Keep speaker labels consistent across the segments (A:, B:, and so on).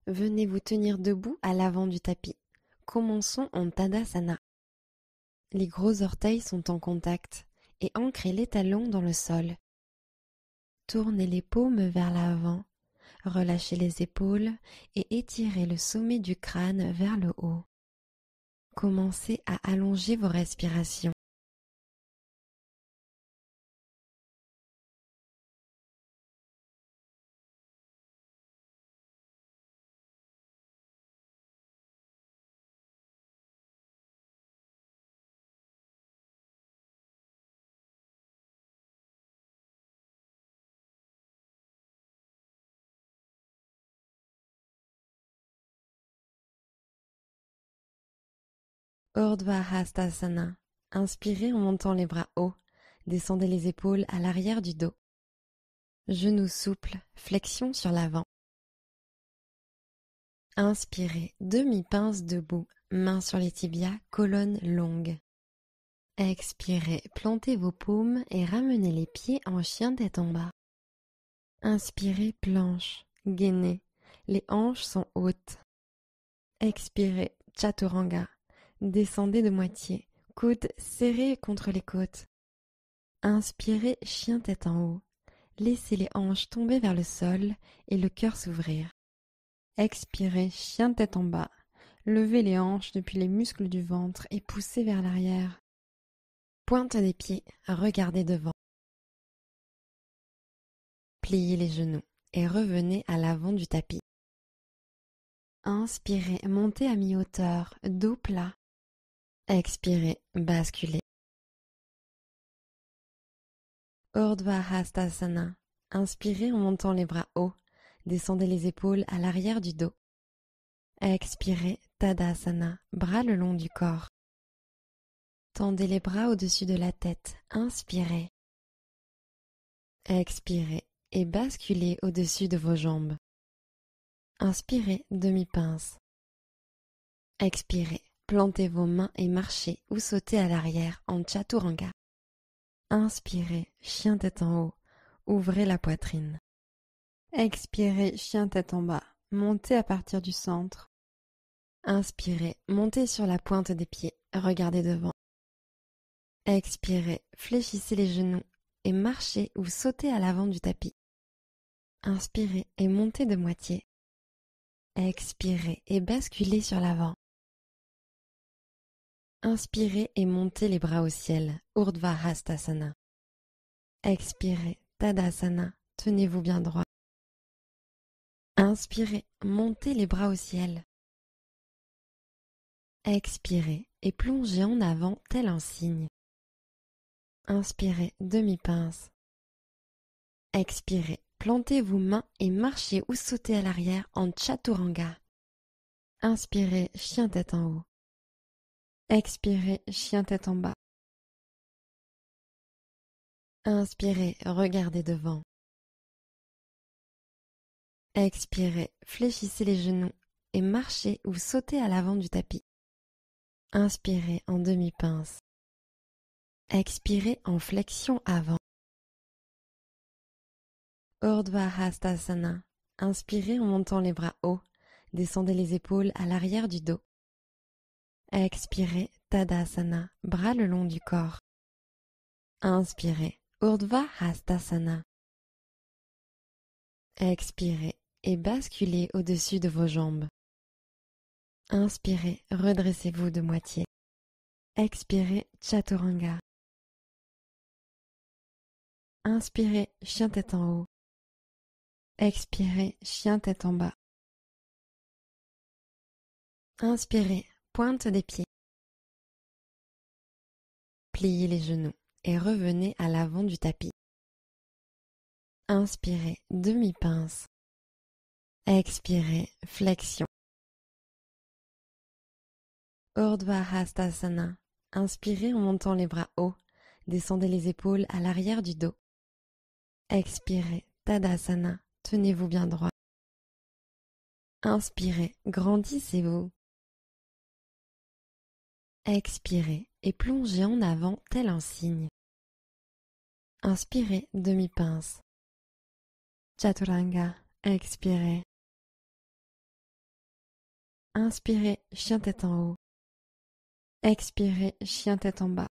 A: Venez vous tenir debout à l'avant du tapis. Commençons en Tadasana. Les gros orteils sont en contact et ancrez les talons dans le sol. Tournez les paumes vers l'avant, relâchez les épaules et étirez le sommet du crâne vers le haut. Commencez à allonger vos respirations. Urdhva Hastasana. Inspirez en montant les bras hauts. Descendez les épaules à l'arrière du dos. Genoux souples, flexion sur l'avant. Inspirez, demi-pince debout, mains sur les tibias, colonne longue. Expirez, plantez vos paumes et ramenez les pieds en chien tête en bas. Inspirez, planche, gainez, les hanches sont hautes. Expirez, chaturanga, descendez de moitié, coudes serrés contre les côtes. Inspirez, chien tête en haut, laissez les hanches tomber vers le sol et le cœur s'ouvrir. Expirez, chien tête en bas, levez les hanches depuis les muscles du ventre et poussez vers l'arrière. Pointe des pieds, regardez devant. Pliez les genoux et revenez à l'avant du tapis. Inspirez, montez à mi-hauteur, dos plat. Expirez, basculez. Urdhva Hastasana. Inspirez en montant les bras hauts. Descendez les épaules à l'arrière du dos. Expirez, Tadasana, bras le long du corps. Tendez les bras au-dessus de la tête. Inspirez. Expirez et basculez au-dessus de vos jambes. Inspirez, demi-pince. Expirez, plantez vos mains et marchez ou sautez à l'arrière en chaturanga. Inspirez, chien tête en haut, ouvrez la poitrine. Expirez, chien tête en bas, montez à partir du centre. Inspirez, montez sur la pointe des pieds, regardez devant. Expirez, fléchissez les genoux et marchez ou sautez à l'avant du tapis. Inspirez et montez de moitié. Expirez et basculez sur l'avant. Inspirez et montez les bras au ciel, Urdhva Hastasana. Expirez, Tadasana, tenez-vous bien droit. Inspirez, montez les bras au ciel. Expirez et plongez en avant tel un cygne. Inspirez, demi-pince. Expirez, plantez vos mains et marchez ou sautez à l'arrière en chaturanga. Inspirez, chien tête en haut. Expirez, chien tête en bas. Inspirez, regardez devant. Expirez, fléchissez les genoux et marchez ou sautez à l'avant du tapis. Inspirez en demi-pince. Expirez en flexion avant. Urdhva Hastasana. Inspirez en montant les bras hauts. Descendez les épaules à l'arrière du dos. Expirez, Tadasana, bras le long du corps. Inspirez, Urdhva Hastasana. Expirez et basculez au-dessus de vos jambes. Inspirez, redressez-vous de moitié. Expirez, chaturanga. Inspirez, chien tête en haut. Expirez, chien tête en bas. Inspirez, pointe des pieds. Pliez les genoux et revenez à l'avant du tapis. Inspirez, demi-pince. Expirez, flexion. Urdhva Hastasana. Inspirez en montant les bras hauts. Descendez les épaules à l'arrière du dos. Expirez, Tadasana, tenez-vous bien droit. Inspirez, grandissez-vous. Expirez et plongez en avant tel un cygne. Inspirez, demi-pince. Chaturanga, expirez. Inspirez, chien tête en haut. Expirez, chien tête en bas.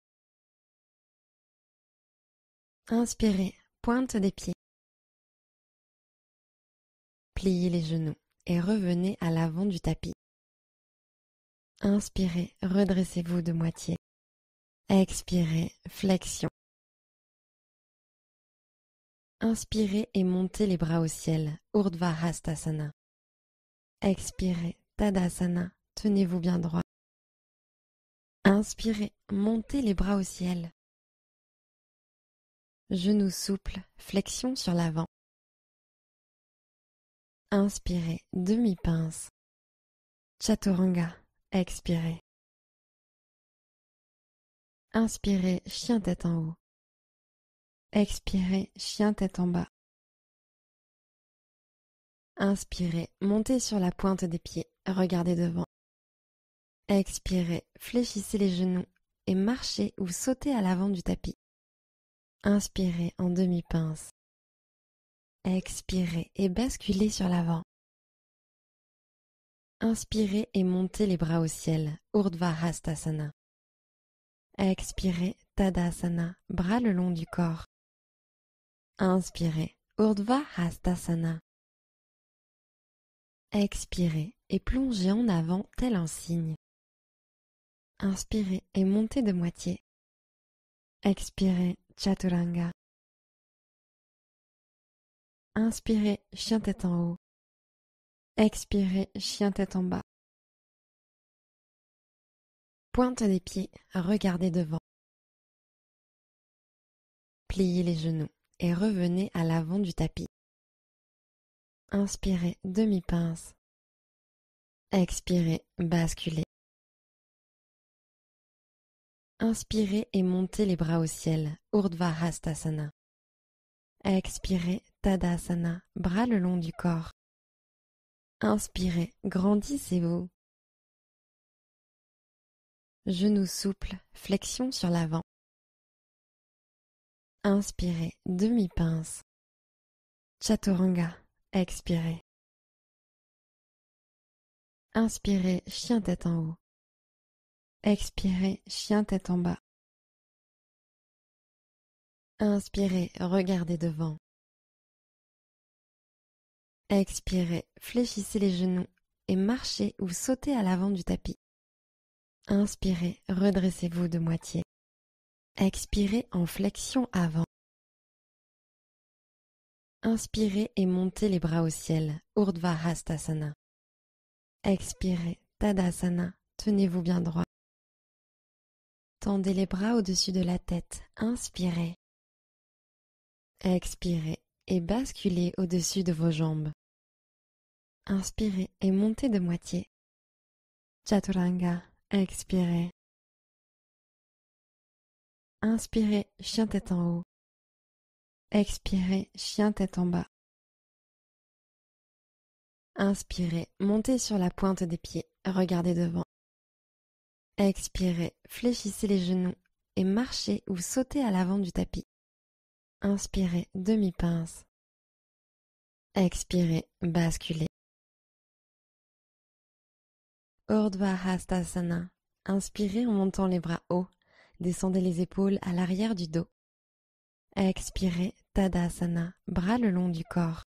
A: Inspirez, pointe des pieds. Pliez les genoux et revenez à l'avant du tapis. Inspirez, redressez-vous de moitié. Expirez, flexion. Inspirez et montez les bras au ciel, Urdhva Hastasana. Expirez, Tadasana, tenez-vous bien droit. Inspirez, montez les bras au ciel. Genoux souples, flexion sur l'avant. Inspirez, demi-pince. Chaturanga, expirez. Inspirez, chien tête en haut. Expirez, chien tête en bas. Inspirez, montez sur la pointe des pieds, regardez devant. Expirez, fléchissez les genoux et marchez ou sautez à l'avant du tapis. Inspirez en demi-pince. Expirez et basculez sur l'avant. Inspirez et montez les bras au ciel, Urdhva Hastasana. Expirez, Tadasana, bras le long du corps. Inspirez, Urdhva Hastasana. Expirez et plongez en avant tel un cygne. Inspirez et montez de moitié. Expirez, Chaturanga. Inspirez, chien tête en haut. Expirez, chien tête en bas. Pointe des pieds, regardez devant. Pliez les genoux et revenez à l'avant du tapis. Inspirez, demi-pince. Expirez, basculez. Inspirez et montez les bras au ciel, Urdhva Hastasana. Expirez, Tadasana, bras le long du corps. Inspirez, grandissez-vous. Genoux souples, flexion sur l'avant. Inspirez, demi-pince. Chaturanga, expirez. Inspirez, chien tête en haut. Expirez, chien tête en bas. Inspirez, regardez devant. Expirez, fléchissez les genoux et marchez ou sautez à l'avant du tapis. Inspirez, redressez-vous de moitié. Expirez en flexion avant. Inspirez et montez les bras au ciel, Urdhva Hastasana. Expirez, Tadasana, tenez-vous bien droit. Tendez les bras au-dessus de la tête, inspirez. Expirez et basculez au-dessus de vos jambes. Inspirez et montez de moitié. Chaturanga, expirez. Inspirez, chien tête en haut. Expirez, chien tête en bas. Inspirez, montez sur la pointe des pieds, regardez devant. Expirez, fléchissez les genoux et marchez ou sautez à l'avant du tapis. Inspirez, demi-pince. Expirez, basculez. Urdhva Hastasana. Inspirez en montant les bras hauts. Descendez les épaules à l'arrière du dos. Expirez, Tadasana, bras le long du corps.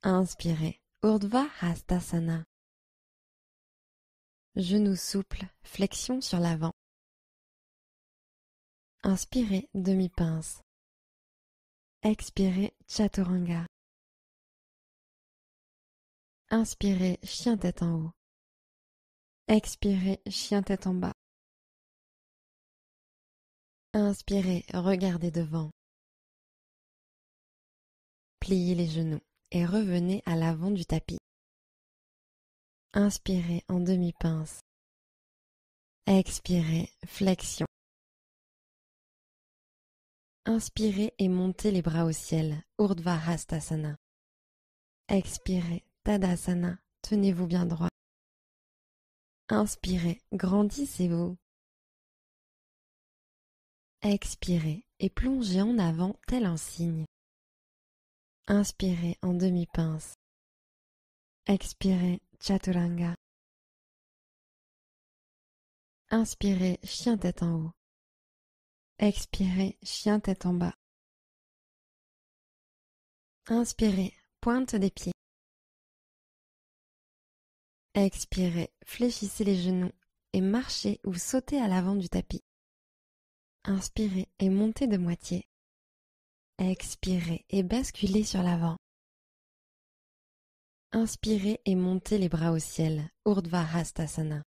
A: Inspirez, Urdhva Hastasana. Genoux souples, flexion sur l'avant. Inspirez, demi-pince. Expirez, Chaturanga. Inspirez, chien tête en haut. Expirez, chien tête en bas. Inspirez, regardez devant. Pliez les genoux et revenez à l'avant du tapis. Inspirez en demi-pince. Expirez, flexion. Inspirez et montez les bras au ciel, Urdhva Hastasana. Expirez, Tadasana, tenez-vous bien droit. Inspirez, grandissez-vous. Expirez et plongez en avant tel un cygne. Inspirez en demi-pince. Expirez, Chaturanga. Inspirez, chien tête en haut. Expirez, chien tête en bas. Inspirez, pointe des pieds. Expirez, fléchissez les genoux et marchez ou sautez à l'avant du tapis. Inspirez et montez de moitié. Expirez et basculez sur l'avant. Inspirez et montez les bras au ciel, Urdhva Hastasana.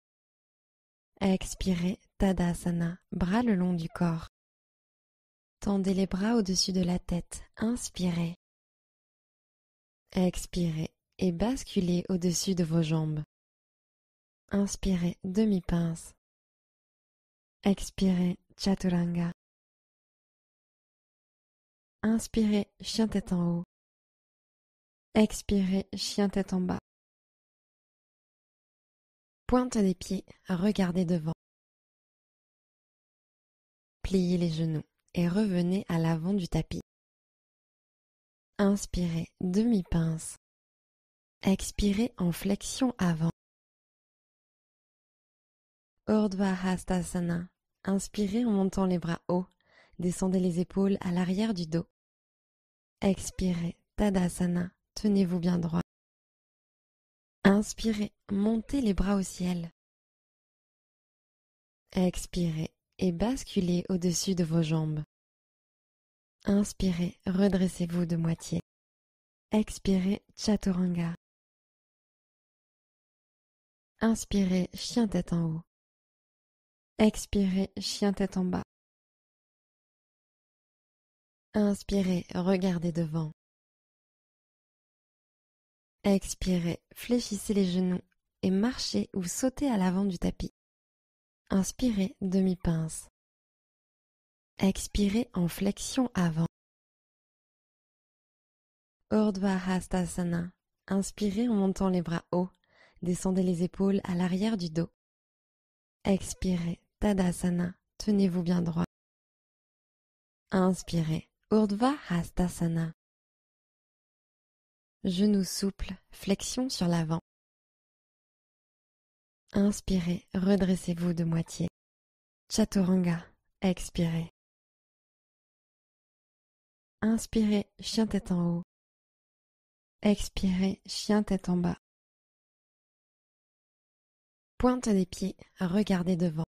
A: Expirez, Tadasana, bras le long du corps. Tendez les bras au-dessus de la tête, inspirez. Expirez et basculez au-dessus de vos jambes. Inspirez, demi-pince. Expirez, Chaturanga. Inspirez, chien tête en haut. Expirez, chien tête en bas. Pointe des pieds, regardez devant. Pliez les genoux et revenez à l'avant du tapis. Inspirez, demi-pince. Expirez en flexion avant. Urdhva Hastasana. Inspirez en montant les bras hauts. Descendez les épaules à l'arrière du dos. Expirez, Tadasana. Tenez-vous bien droit. Inspirez, montez les bras au ciel. Expirez et basculez au-dessus de vos jambes. Inspirez, redressez-vous de moitié. Expirez, Chaturanga. Inspirez, chien tête en haut. Expirez, chien tête en bas. Inspirez, regardez devant. Expirez, fléchissez les genoux et marchez ou sautez à l'avant du tapis. Inspirez, demi-pince. Expirez en flexion avant. Urdhva Hastasana. Inspirez en montant les bras hauts. Descendez les épaules à l'arrière du dos. Expirez, Tadasana. Tenez-vous bien droit. Inspirez, Urdhva Hastasana. Genoux souples, flexion sur l'avant. Inspirez, redressez-vous de moitié. Chaturanga, expirez. Inspirez, chien tête en haut. Expirez, chien tête en bas. Pointe des pieds, regardez devant.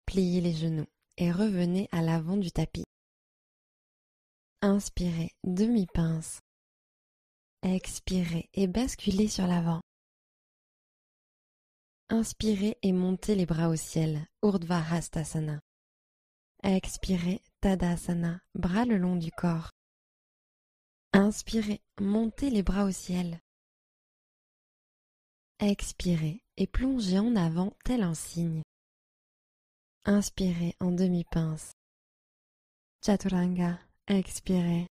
A: Pliez les genoux et revenez à l'avant du tapis. Inspirez, demi-pince. Expirez et basculez sur l'avant. Inspirez et montez les bras au ciel, Urdhva Hastasana. Expirez, Tadasana, bras le long du corps. Inspirez, montez les bras au ciel. Expirez et plongez en avant tel un cygne. Inspirez en demi-pince. Chaturanga, expirez.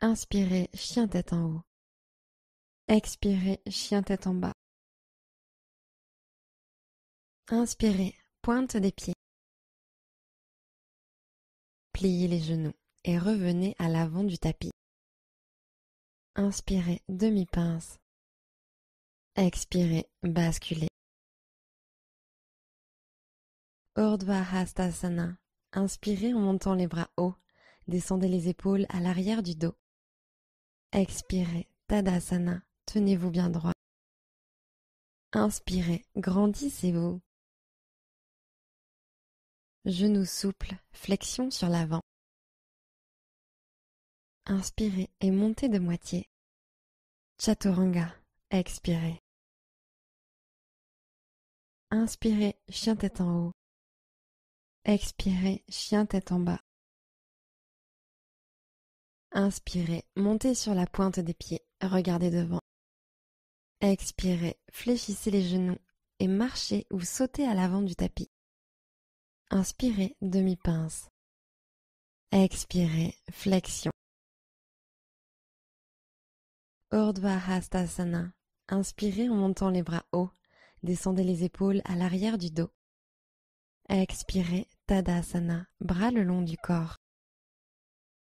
A: Inspirez, chien tête en haut. Expirez, chien tête en bas. Inspirez, pointe des pieds. Pliez les genoux et revenez à l'avant du tapis. Inspirez, demi-pince. Expirez, basculez. Urdhva Hastasana. Inspirez en montant les bras hauts. Descendez les épaules à l'arrière du dos. Expirez, Tadasana. Tenez-vous bien droit. Inspirez, grandissez-vous. Genoux souples, flexion sur l'avant. Inspirez et montez de moitié. Chaturanga, expirez. Inspirez, chien tête en haut. Expirez, chien tête en bas. Inspirez, montez sur la pointe des pieds, regardez devant. Expirez, fléchissez les genoux et marchez ou sautez à l'avant du tapis. Inspirez, demi-pince. Expirez, flexion. Urdhva Hastasana. Inspirez en montant les bras hauts. Descendez les épaules à l'arrière du dos. Expirez, Tadasana, bras le long du corps.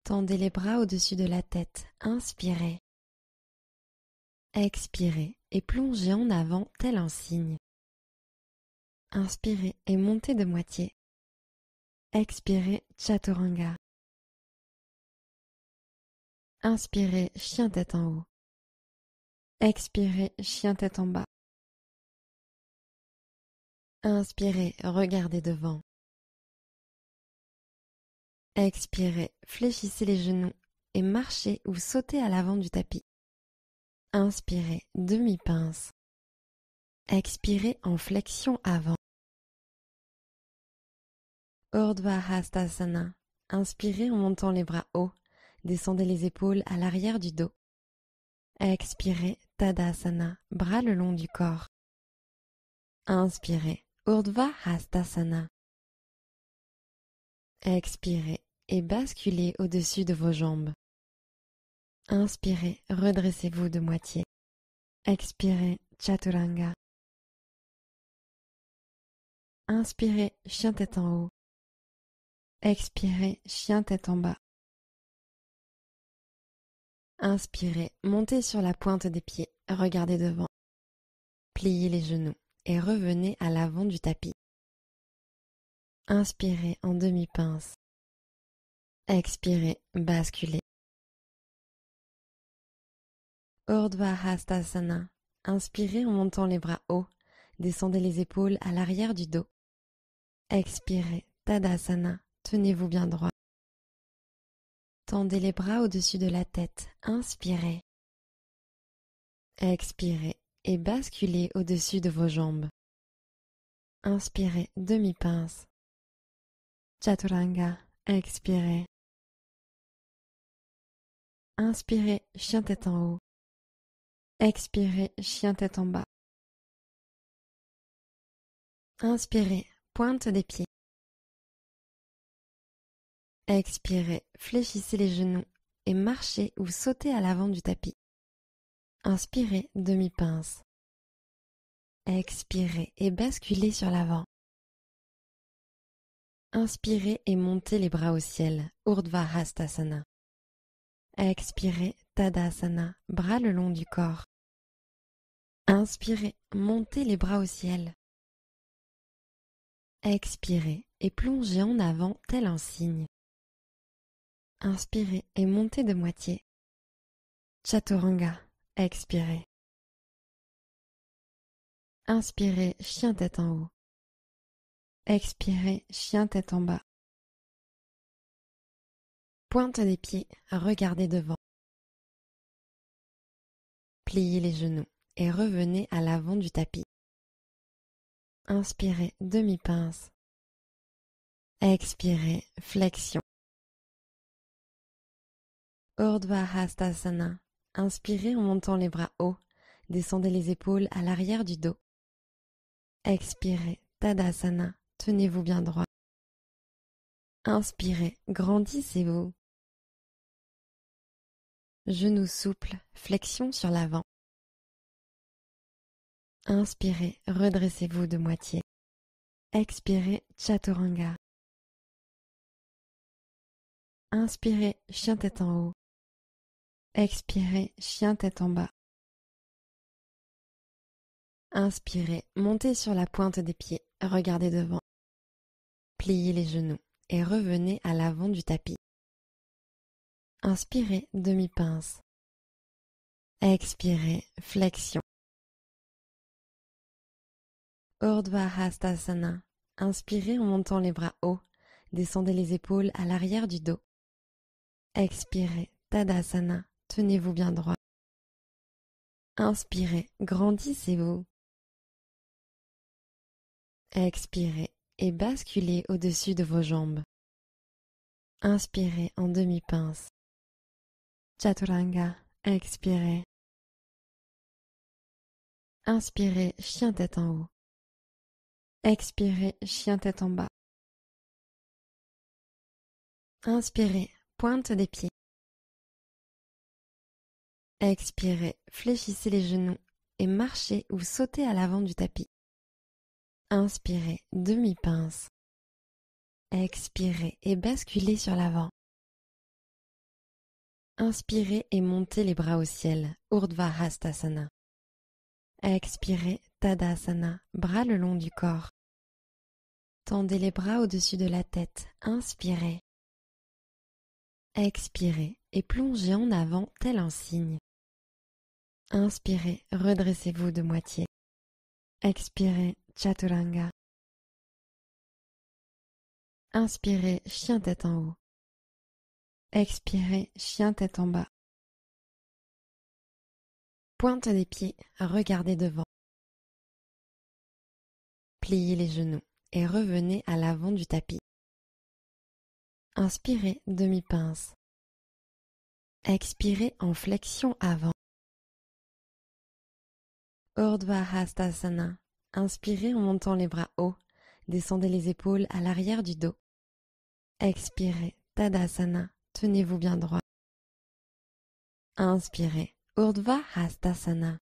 A: Tendez les bras au-dessus de la tête. Inspirez. Expirez et plongez en avant tel un cygne. Inspirez et montez de moitié. Expirez Chaturanga. Inspirez chien tête en haut. Expirez chien tête en bas. Inspirez, regardez devant. Expirez, fléchissez les genoux et marchez ou sautez à l'avant du tapis. Inspirez, demi-pince. Expirez en flexion avant. Urdhva Hastasana. Inspirez en montant les bras hauts. Descendez les épaules à l'arrière du dos. Expirez, Tadasana, bras le long du corps. Inspirez, Urdhva Hastasana. Expirez et basculez au-dessus de vos jambes. Inspirez, redressez-vous de moitié. Expirez, Chaturanga. Inspirez, chien tête en haut. Expirez, chien tête en bas. Inspirez, montez sur la pointe des pieds, regardez devant. Pliez les genoux et revenez à l'avant du tapis. Inspirez en demi-pince. Expirez, basculez. Urdhva Hastasana. Inspirez en montant les bras hauts. Descendez les épaules à l'arrière du dos. Expirez, Tadasana. Tenez-vous bien droit. Tendez les bras au-dessus de la tête. Inspirez. Expirez et basculez au-dessus de vos jambes. Inspirez, demi-pince. Chaturanga. Expirez. Inspirez, chien tête en haut. Expirez, chien tête en bas. Inspirez, pointe des pieds. Expirez, fléchissez les genoux et marchez ou sautez à l'avant du tapis. Inspirez, demi-pince. Expirez et basculez sur l'avant. Inspirez et montez les bras au ciel, Urdhva Hastasana. Expirez, Tadasana, bras le long du corps. Inspirez, montez les bras au ciel. Expirez et plongez en avant tel un cygne. Inspirez et montez de moitié. Chaturanga. Expirez. Inspirez, chien tête en haut. Expirez, chien tête en bas. Pointe des pieds, regardez devant. Pliez les genoux et revenez à l'avant du tapis. Inspirez, demi-pince. Expirez, flexion. Urdhva Hastasana. Inspirez en montant les bras hauts. Descendez les épaules à l'arrière du dos. Expirez, Tadasana. Tenez-vous bien droit. Inspirez, grandissez-vous. Genoux souples, flexion sur l'avant. Inspirez, redressez-vous de moitié. Expirez, Chaturanga. Inspirez, chien tête en haut. Expirez, chien tête en bas. Inspirez, montez sur la pointe des pieds, regardez devant. Pliez les genoux et revenez à l'avant du tapis. Inspirez, demi-pince. Expirez, flexion. Urdhva Hastasana. Inspirez en montant les bras hauts. Descendez les épaules à l'arrière du dos. Expirez, Tadasana. Tenez-vous bien droit. Inspirez, grandissez-vous. Expirez et basculez au-dessus de vos jambes. Inspirez en demi-pince. Chaturanga. Expirez. Inspirez, chien tête en haut. Expirez, chien tête en bas. Inspirez, pointe des pieds. Expirez, fléchissez les genoux et marchez ou sautez à l'avant du tapis. Inspirez, demi-pince. Expirez et basculez sur l'avant. Inspirez et montez les bras au ciel, Urdhva Hastasana. Expirez, Tadasana, bras le long du corps. Tendez les bras au-dessus de la tête, inspirez. Expirez et plongez en avant tel un cygne. Inspirez, redressez-vous de moitié. Expirez, Chaturanga. Inspirez, chien tête en haut. Expirez, chien tête en bas. Pointe des pieds, regardez devant. Pliez les genoux et revenez à l'avant du tapis. Inspirez, demi-pince. Expirez en flexion avant. Urdhva Hastasana. Inspirez en montant les bras hauts. Descendez les épaules à l'arrière du dos. Expirez, Tadasana. Tenez-vous bien droit. Inspirez, Urdhva Hastasana.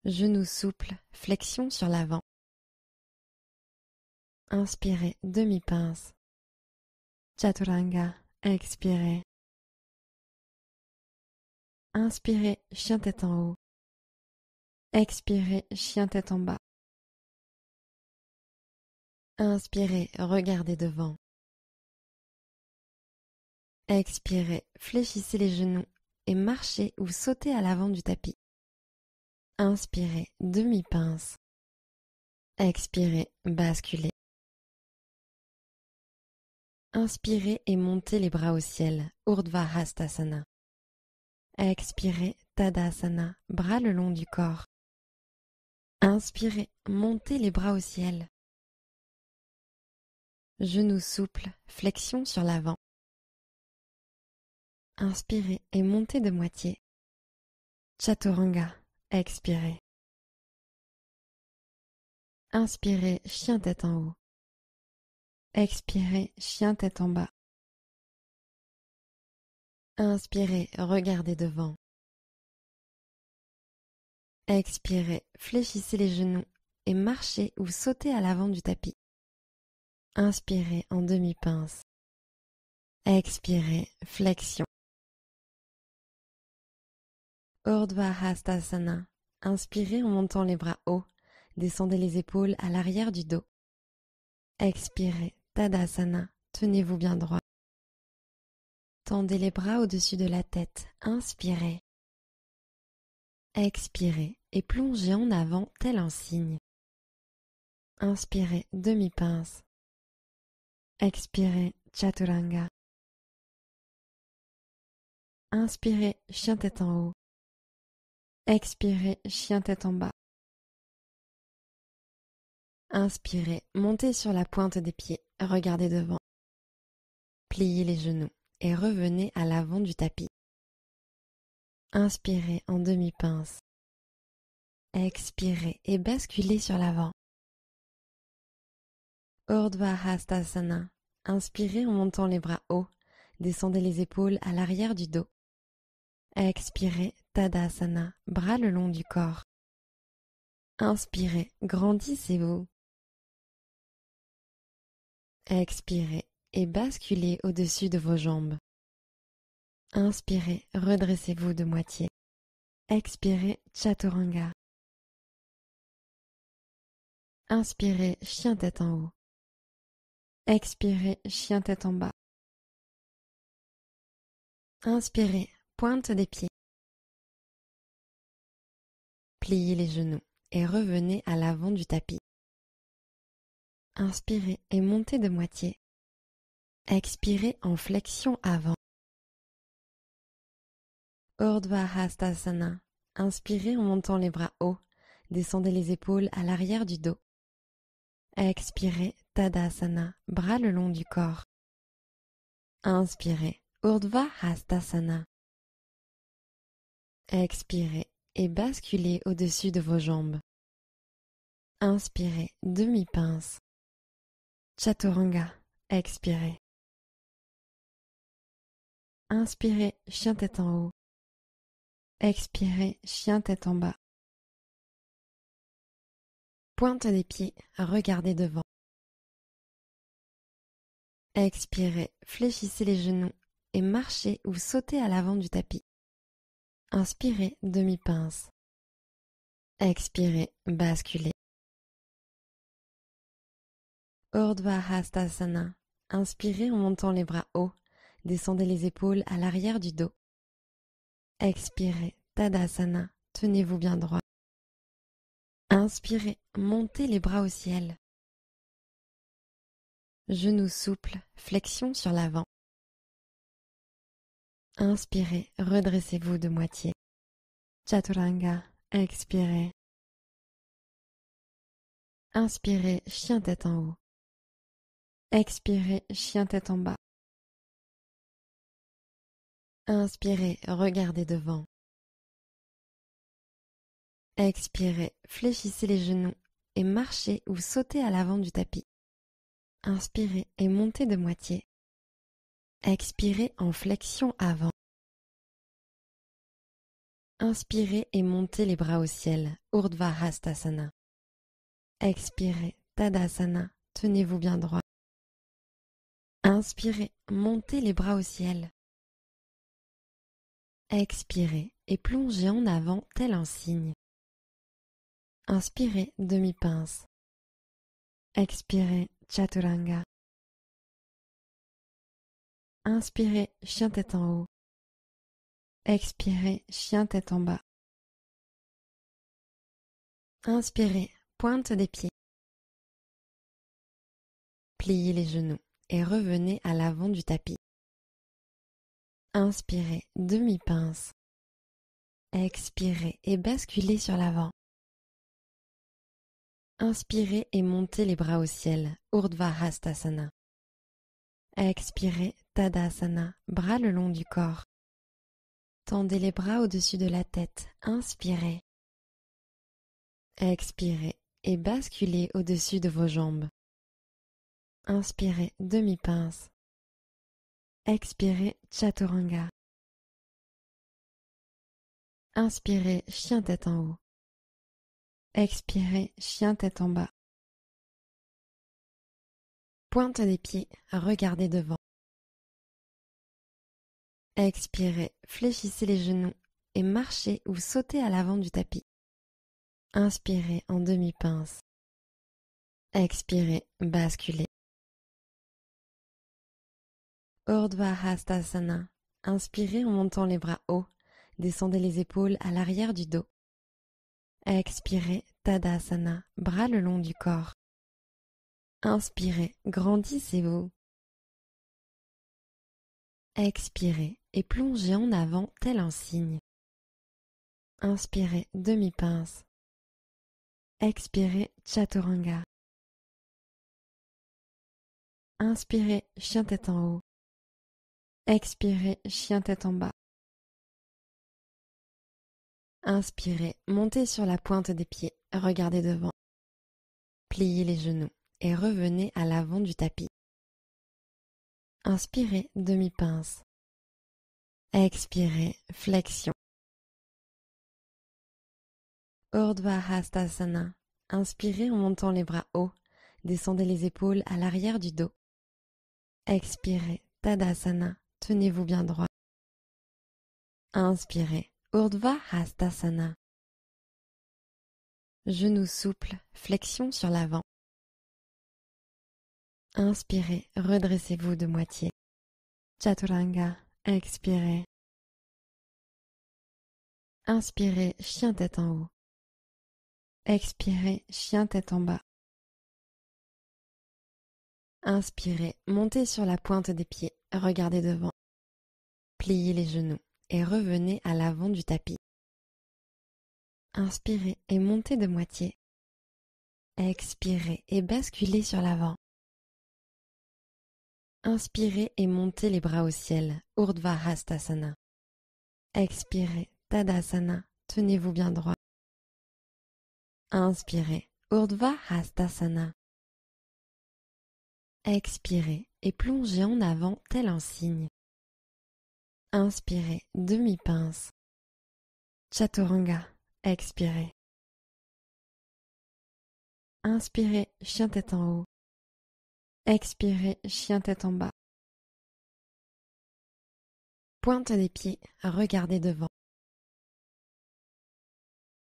A: Genoux souples, flexion sur l'avant. Inspirez, demi-pince. Chaturanga, expirez. Inspirez, chien tête en haut. Expirez, chien tête en bas. Inspirez, regardez devant. Expirez, fléchissez les genoux et marchez ou sautez à l'avant du tapis. Inspirez, demi-pince. Expirez, basculez. Inspirez et montez les bras au ciel, Urdhva Hastasana. Expirez, Tadasana, bras le long du corps. Inspirez, montez les bras au ciel. Genoux souples, flexion sur l'avant. Inspirez et montez de moitié. Chaturanga, expirez. Inspirez, chien tête en haut. Expirez, chien tête en bas. Inspirez, regardez devant. Expirez, fléchissez les genoux et marchez ou sautez à l'avant du tapis. Inspirez en demi-pince. Expirez, flexion. Urdhva Hastasana. Inspirez en montant les bras hauts. Descendez les épaules à l'arrière du dos. Expirez, Tadasana. Tenez-vous bien droit. Tendez les bras au-dessus de la tête. Inspirez. Expirez et plongez en avant tel un cygne. Inspirez, demi-pince. Expirez, Chaturanga. Inspirez, chien tête en haut. Expirez, chien tête en bas. Inspirez, montez sur la pointe des pieds, regardez devant. Pliez les genoux et revenez à l'avant du tapis. Inspirez en demi-pince. Expirez et basculez sur l'avant. Urdhva Hastasana. Inspirez en montant les bras hauts. Descendez les épaules à l'arrière du dos. Expirez, Tadasana, bras le long du corps. Inspirez, grandissez-vous. Expirez et basculez au-dessus de vos jambes. Inspirez, redressez-vous de moitié. Expirez, Chaturanga. Inspirez, chien tête en haut. Expirez, chien tête en bas. Inspirez, pointe des pieds. Pliez les genoux et revenez à l'avant du tapis. Inspirez et montez de moitié. Expirez en flexion avant. Urdhva Hastasana. Inspirez en montant les bras hauts. Descendez les épaules à l'arrière du dos. Expirez, Tadasana, bras le long du corps. Inspirez, Urdhva Hastasana. Expirez et basculez au-dessus de vos jambes. Inspirez, demi-pince. Chaturanga, expirez. Inspirez, chien tête en haut. Expirez, chien tête en bas. Pointe des pieds, regardez devant. Expirez, fléchissez les genoux et marchez ou sautez à l'avant du tapis. Inspirez, demi-pince. Expirez, basculez. Urdhva Hastasana. Inspirez en montant les bras hauts. Descendez les épaules à l'arrière du dos. Expirez, Tadasana. Tenez-vous bien droit. Inspirez, montez les bras au ciel. Genoux souples, flexion sur l'avant. Inspirez, redressez-vous de moitié. Chaturanga, expirez. Inspirez, chien tête en haut. Expirez, chien tête en bas. Inspirez, regardez devant. Expirez, fléchissez les genoux et marchez ou sautez à l'avant du tapis. Inspirez et montez de moitié. Expirez en flexion avant. Inspirez et montez les bras au ciel, Urdhva Hastasana. Expirez, Tadasana, tenez-vous bien droit. Inspirez, montez les bras au ciel. Expirez et plongez en avant tel un cygne. Inspirez, demi-pince. Expirez, Chaturanga. Inspirez, chien tête en haut. Expirez, chien tête en bas. Inspirez, pointe des pieds. Pliez les genoux et revenez à l'avant du tapis. Inspirez, demi-pince. Expirez et basculez sur l'avant. Inspirez et montez les bras au ciel, Urdhva Hastasana. Expirez, Tadasana, bras le long du corps. Tendez les bras au-dessus de la tête, inspirez. Expirez et basculez au-dessus de vos jambes. Inspirez, demi-pince. Expirez, Chaturanga. Inspirez, chien tête en haut. Expirez, chien tête en bas. Pointe des pieds, regardez devant. Expirez, fléchissez les genoux et marchez ou sautez à l'avant du tapis. Inspirez en demi-pince. Expirez, basculez. Urdhva Hastasana. Inspirez en montant les bras hauts. Descendez les épaules à l'arrière du dos. Expirez, Tadasana, bras le long du corps. Inspirez, grandissez-vous. Expirez et plongez en avant tel un cygne. Inspirez, demi-pince. Expirez, Chaturanga. Inspirez, chien tête en haut. Expirez, chien tête en bas. Inspirez, montez sur la pointe des pieds, regardez devant. Pliez les genoux et revenez à l'avant du tapis. Inspirez, demi-pince. Expirez, flexion. Urdhva Hastasana. Inspirez en montant les bras hauts. Descendez les épaules à l'arrière du dos. Expirez, Tadasana. Tenez-vous bien droit. Inspirez, Urdhva Hastasana. Genoux souples, flexion sur l'avant. Inspirez, redressez-vous de moitié. Chaturanga, expirez. Inspirez, chien tête en haut. Expirez, chien tête en bas. Inspirez, montez sur la pointe des pieds, regardez devant. Pliez les genoux et revenez à l'avant du tapis. Inspirez et montez de moitié. Expirez et basculez sur l'avant. Inspirez et montez les bras au ciel, Urdhva Hastasana. Expirez, Tadasana, tenez-vous bien droit. Inspirez, Urdhva Hastasana. Expirez et plongez en avant tel un cygne. Inspirez, demi-pince. Chaturanga, expirez. Inspirez, chien tête en haut. Expirez, chien tête en bas. Pointe des pieds, regardez devant.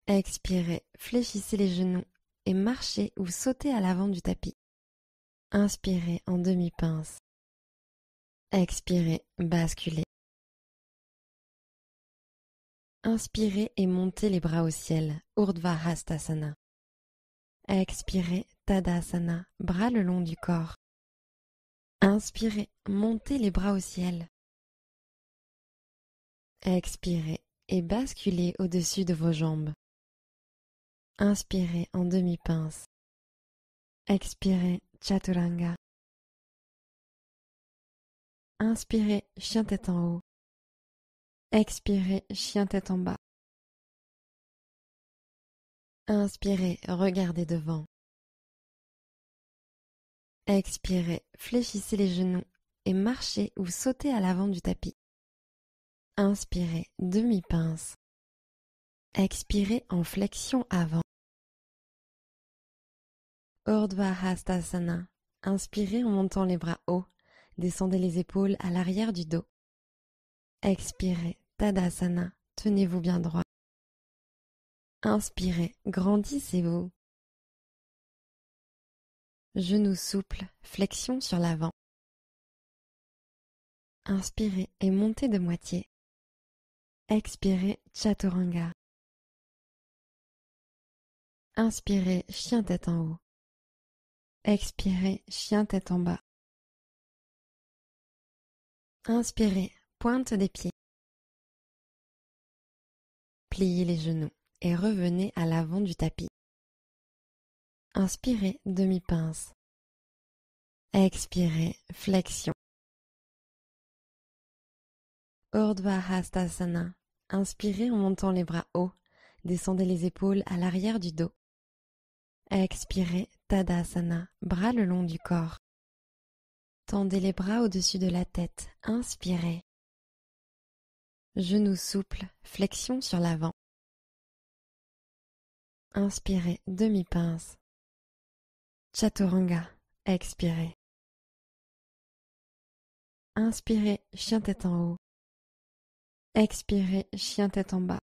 A: Expirez, fléchissez les genoux et marchez ou sautez à l'avant du tapis. Inspirez en demi-pince. Expirez, basculez. Inspirez et montez les bras au ciel, Urdhva Hastasana. Expirez, Tadasana, bras le long du corps. Inspirez, montez les bras au ciel. Expirez et basculez au-dessus de vos jambes. Inspirez en demi-pince. Expirez, Chaturanga. Inspirez, chien tête en haut. Expirez, chien tête en bas. Inspirez, regardez devant. Expirez, fléchissez les genoux et marchez ou sautez à l'avant du tapis. Inspirez, demi-pince. Expirez en flexion avant. Urdhva Hastasana. Inspirez en montant les bras hauts. Descendez les épaules à l'arrière du dos. Expirez, Tadasana. Tenez-vous bien droit. Inspirez, grandissez-vous. Genoux souples, flexion sur l'avant. Inspirez et montez de moitié. Expirez, Chaturanga. Inspirez, chien tête en haut. Expirez, chien tête en bas. Inspirez, pointe des pieds. Pliez les genoux et revenez à l'avant du tapis. Inspirez, demi-pince. Expirez, flexion. Urdhva Hastasana. Inspirez en montant les bras hauts. Descendez les épaules à l'arrière du dos. Expirez, Tadasana, bras le long du corps. Tendez les bras au-dessus de la tête. Inspirez. Genoux souples, flexion sur l'avant. Inspirez, demi-pince. Chaturanga. Expirez. Inspirez, chien tête en haut. Expirez, chien tête en bas.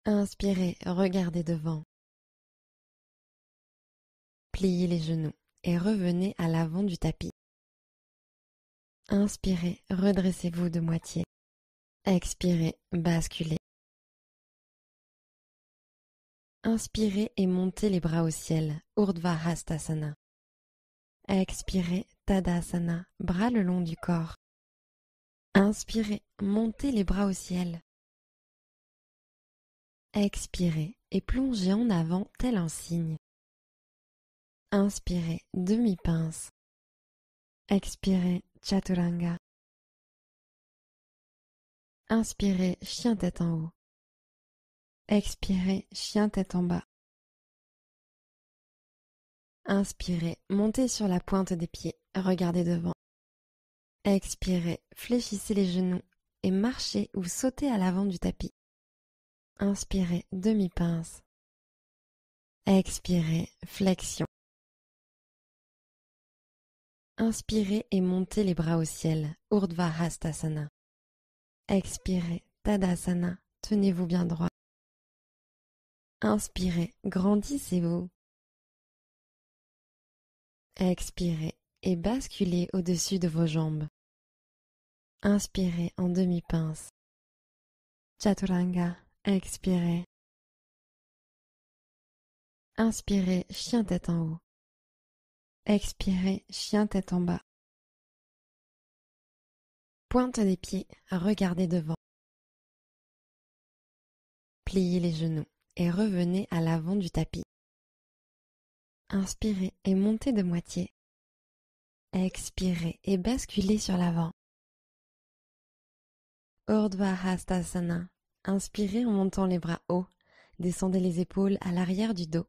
A: Inspirez, regardez devant. Pliez les genoux et revenez à l'avant du tapis. Inspirez, redressez-vous de moitié. Expirez, basculez. Inspirez et montez les bras au ciel, Urdhva Hastasana. Expirez, Tadasana, bras le long du corps. Inspirez, montez les bras au ciel. Expirez et plongez en avant tel un cygne. Inspirez, demi-pince. Expirez, Chaturanga. Inspirez, chien tête en haut. Expirez, chien tête en bas. Inspirez, montez sur la pointe des pieds, regardez devant. Expirez, fléchissez les genoux et marchez ou sautez à l'avant du tapis. Inspirez, demi-pince. Expirez, flexion. Inspirez et montez les bras au ciel, Urdhva Hastasana. Expirez, Tadasana, tenez-vous bien droit. Inspirez, grandissez-vous. Expirez et basculez au-dessus de vos jambes. Inspirez en demi-pince. Chaturanga, expirez. Inspirez, chien tête en haut. Expirez, chien tête en bas. Pointe des pieds, regardez devant. Pliez les genoux et revenez à l'avant du tapis. Inspirez et montez de moitié. Expirez et basculez sur l'avant. Urdhva Hastasana. Inspirez en montant les bras hauts. Descendez les épaules à l'arrière du dos.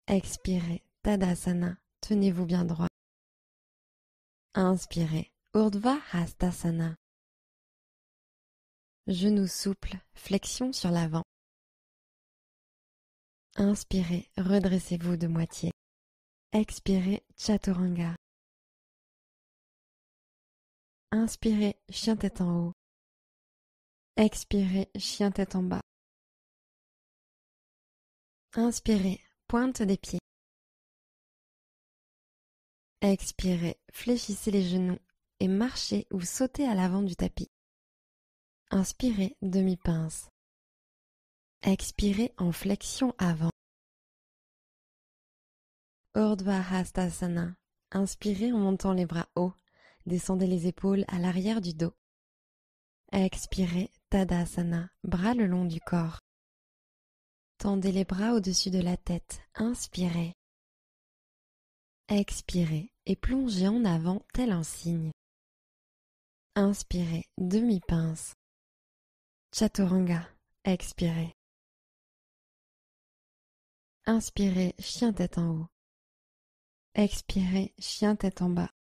A: Expirez, Tadasana. Tenez-vous bien droit. Inspirez, Urdhva Hastasana. Genoux souples, flexion sur l'avant. Inspirez, redressez-vous de moitié. Expirez, Chaturanga. Inspirez, chien tête en haut. Expirez, chien tête en bas. Inspirez, pointe des pieds. Expirez, fléchissez les genoux et marchez ou sautez à l'avant du tapis. Inspirez, demi-pince. Expirez en flexion avant. Urdhva Hastasana. Inspirez en montant les bras hauts. Descendez les épaules à l'arrière du dos. Expirez, Tadasana, bras le long du corps. Tendez les bras au-dessus de la tête. Inspirez. Expirez et plongez en avant tel un cygne. Inspirez, demi-pince. Chaturanga. Expirez. Inspirez, chien tête en haut. Expirez, chien tête en bas.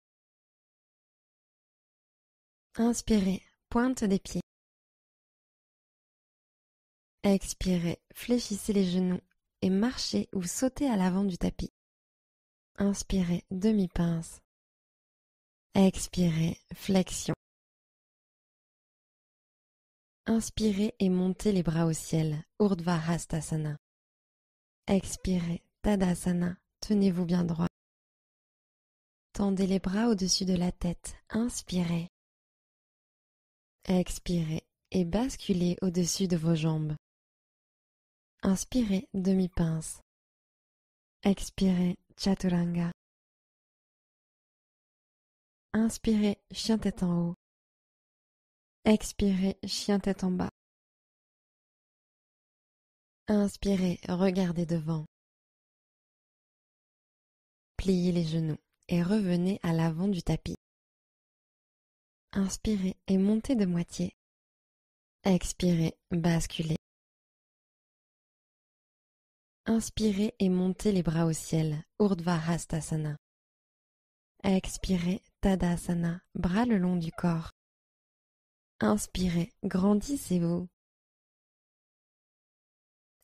A: Inspirez, pointe des pieds. Expirez, fléchissez les genoux et marchez ou sautez à l'avant du tapis. Inspirez, demi-pince. Expirez, flexion. Inspirez et montez les bras au ciel, Urdhva Hastasana. Expirez, Tadasana, tenez-vous bien droit. Tendez les bras au-dessus de la tête, inspirez. Expirez et basculez au-dessus de vos jambes. Inspirez, demi-pince. Expirez, Chaturanga. Inspirez, chien tête en haut. Expirez, chien tête en bas. Inspirez, regardez devant. Pliez les genoux et revenez à l'avant du tapis. Inspirez et montez de moitié. Expirez, basculez. Inspirez et montez les bras au ciel, Urdhva Hastasana. Expirez, Tadasana, bras le long du corps. Inspirez, grandissez-vous.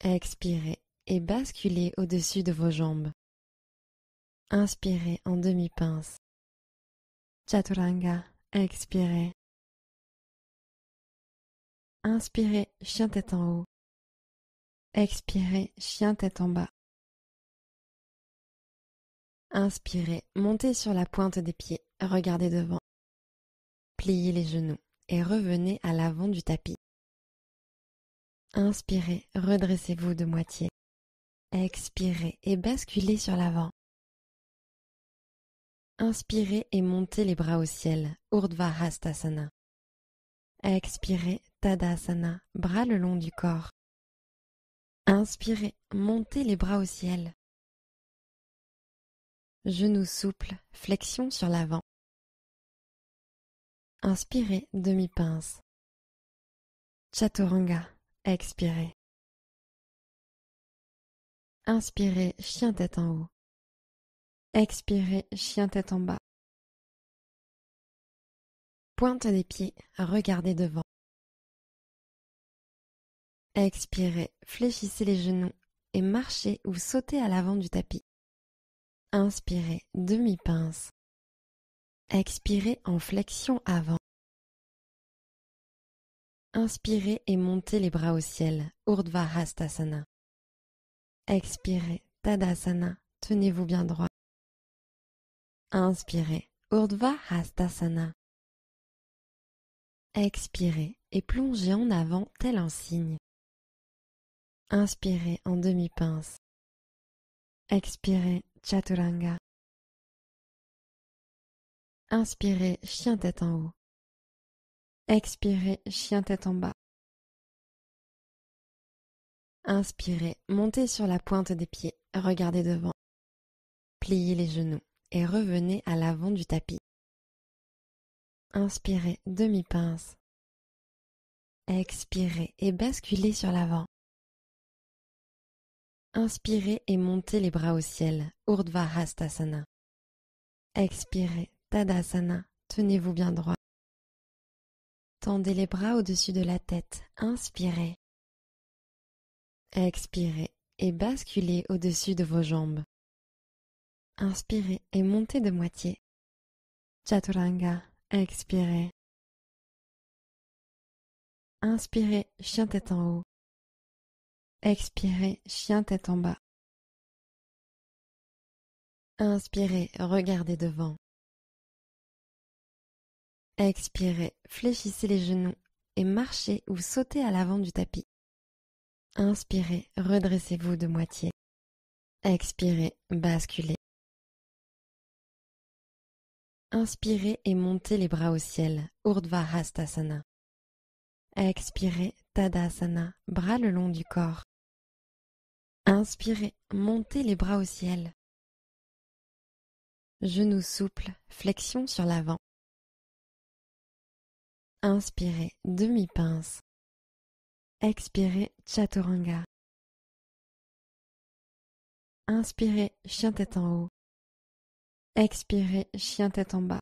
A: Expirez et basculez au-dessus de vos jambes. Inspirez en demi-pince. Chaturanga, expirez. Inspirez, chien tête en haut. Expirez, chien tête en bas. Inspirez, montez sur la pointe des pieds, regardez devant. Pliez les genoux et revenez à l'avant du tapis. Inspirez, redressez-vous de moitié. Expirez et basculez sur l'avant. Inspirez et montez les bras au ciel, Urdhva Hastasana. Expirez, Tadasana, bras le long du corps. Inspirez, montez les bras au ciel. Genoux souples, flexion sur l'avant. Inspirez, demi-pince. Chaturanga, expirez. Inspirez, chien tête en haut. Expirez, chien tête en bas. Pointe des pieds, regardez devant. Expirez, fléchissez les genoux et marchez ou sautez à l'avant du tapis. Inspirez, demi-pince. Expirez en flexion avant. Inspirez et montez les bras au ciel, Urdhva Hastasana. Expirez, Tadasana, tenez-vous bien droit. Inspirez, Urdhva Hastasana. Expirez et plongez en avant tel un cygne. Inspirez en demi-pince. Expirez, Chaturanga. Inspirez, chien tête en haut. Expirez, chien tête en bas. Inspirez, montez sur la pointe des pieds, regardez devant. Pliez les genoux et revenez à l'avant du tapis. Inspirez, demi-pince. Expirez et basculez sur l'avant. Inspirez et montez les bras au ciel, Urdhva Hastasana. Expirez, Tadasana, tenez-vous bien droit. Tendez les bras au-dessus de la tête, inspirez. Expirez et basculez au-dessus de vos jambes. Inspirez et montez de moitié. Chaturanga, Expirez. Inspirez, chien tête en haut. Expirez, chien tête en bas. Inspirez, regardez devant. Expirez, fléchissez les genoux et marchez ou sautez à l'avant du tapis. Inspirez, redressez-vous de moitié. Expirez, basculez. Inspirez et montez les bras au ciel, Urdhva Hastasana. Expirez, Tadasana, bras le long du corps. Inspirez, montez les bras au ciel. Genoux souples, flexion sur l'avant. Inspirez, demi-pince. Expirez, Chaturanga. Inspirez, chien tête en haut. Expirez, chien tête en bas.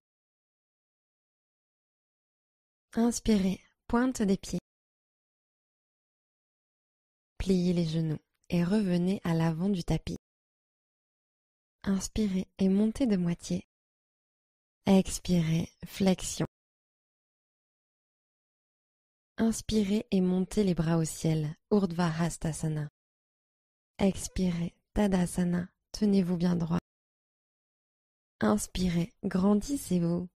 A: Inspirez, pointe des pieds. Pliez les genoux et revenez à l'avant du tapis. Inspirez et montez de moitié. Expirez, flexion. Inspirez et montez les bras au ciel, Urdhva Hastasana. Expirez, Tadasana, tenez-vous bien droit. Inspirez, grandissez-vous.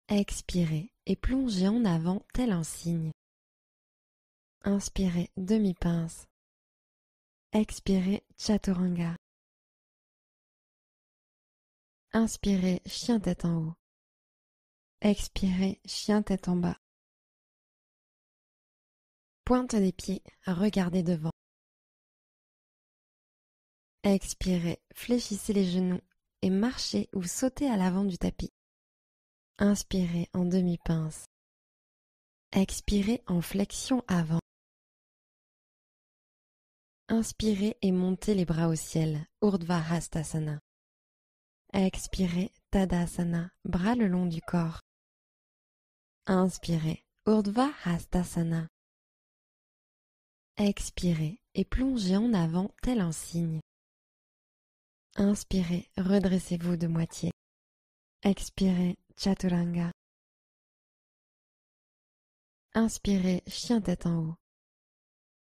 A: Expirez et plongez en avant tel un cygne. Inspirez, demi-pince. Expirez, Chaturanga. Inspirez, chien tête en haut. Expirez, chien tête en bas. Pointe des pieds, regardez devant. Expirez, fléchissez les genoux et marchez ou sautez à l'avant du tapis. Inspirez en demi-pince. Expirez en flexion avant. Inspirez et montez les bras au ciel, Urdhva Hastasana. Expirez, Tadasana, bras le long du corps. Inspirez, Urdhva Hastasana. Expirez et plongez en avant tel un cygne. Inspirez, redressez-vous de moitié. Expirez, Chaturanga. Inspirez, chien tête en haut.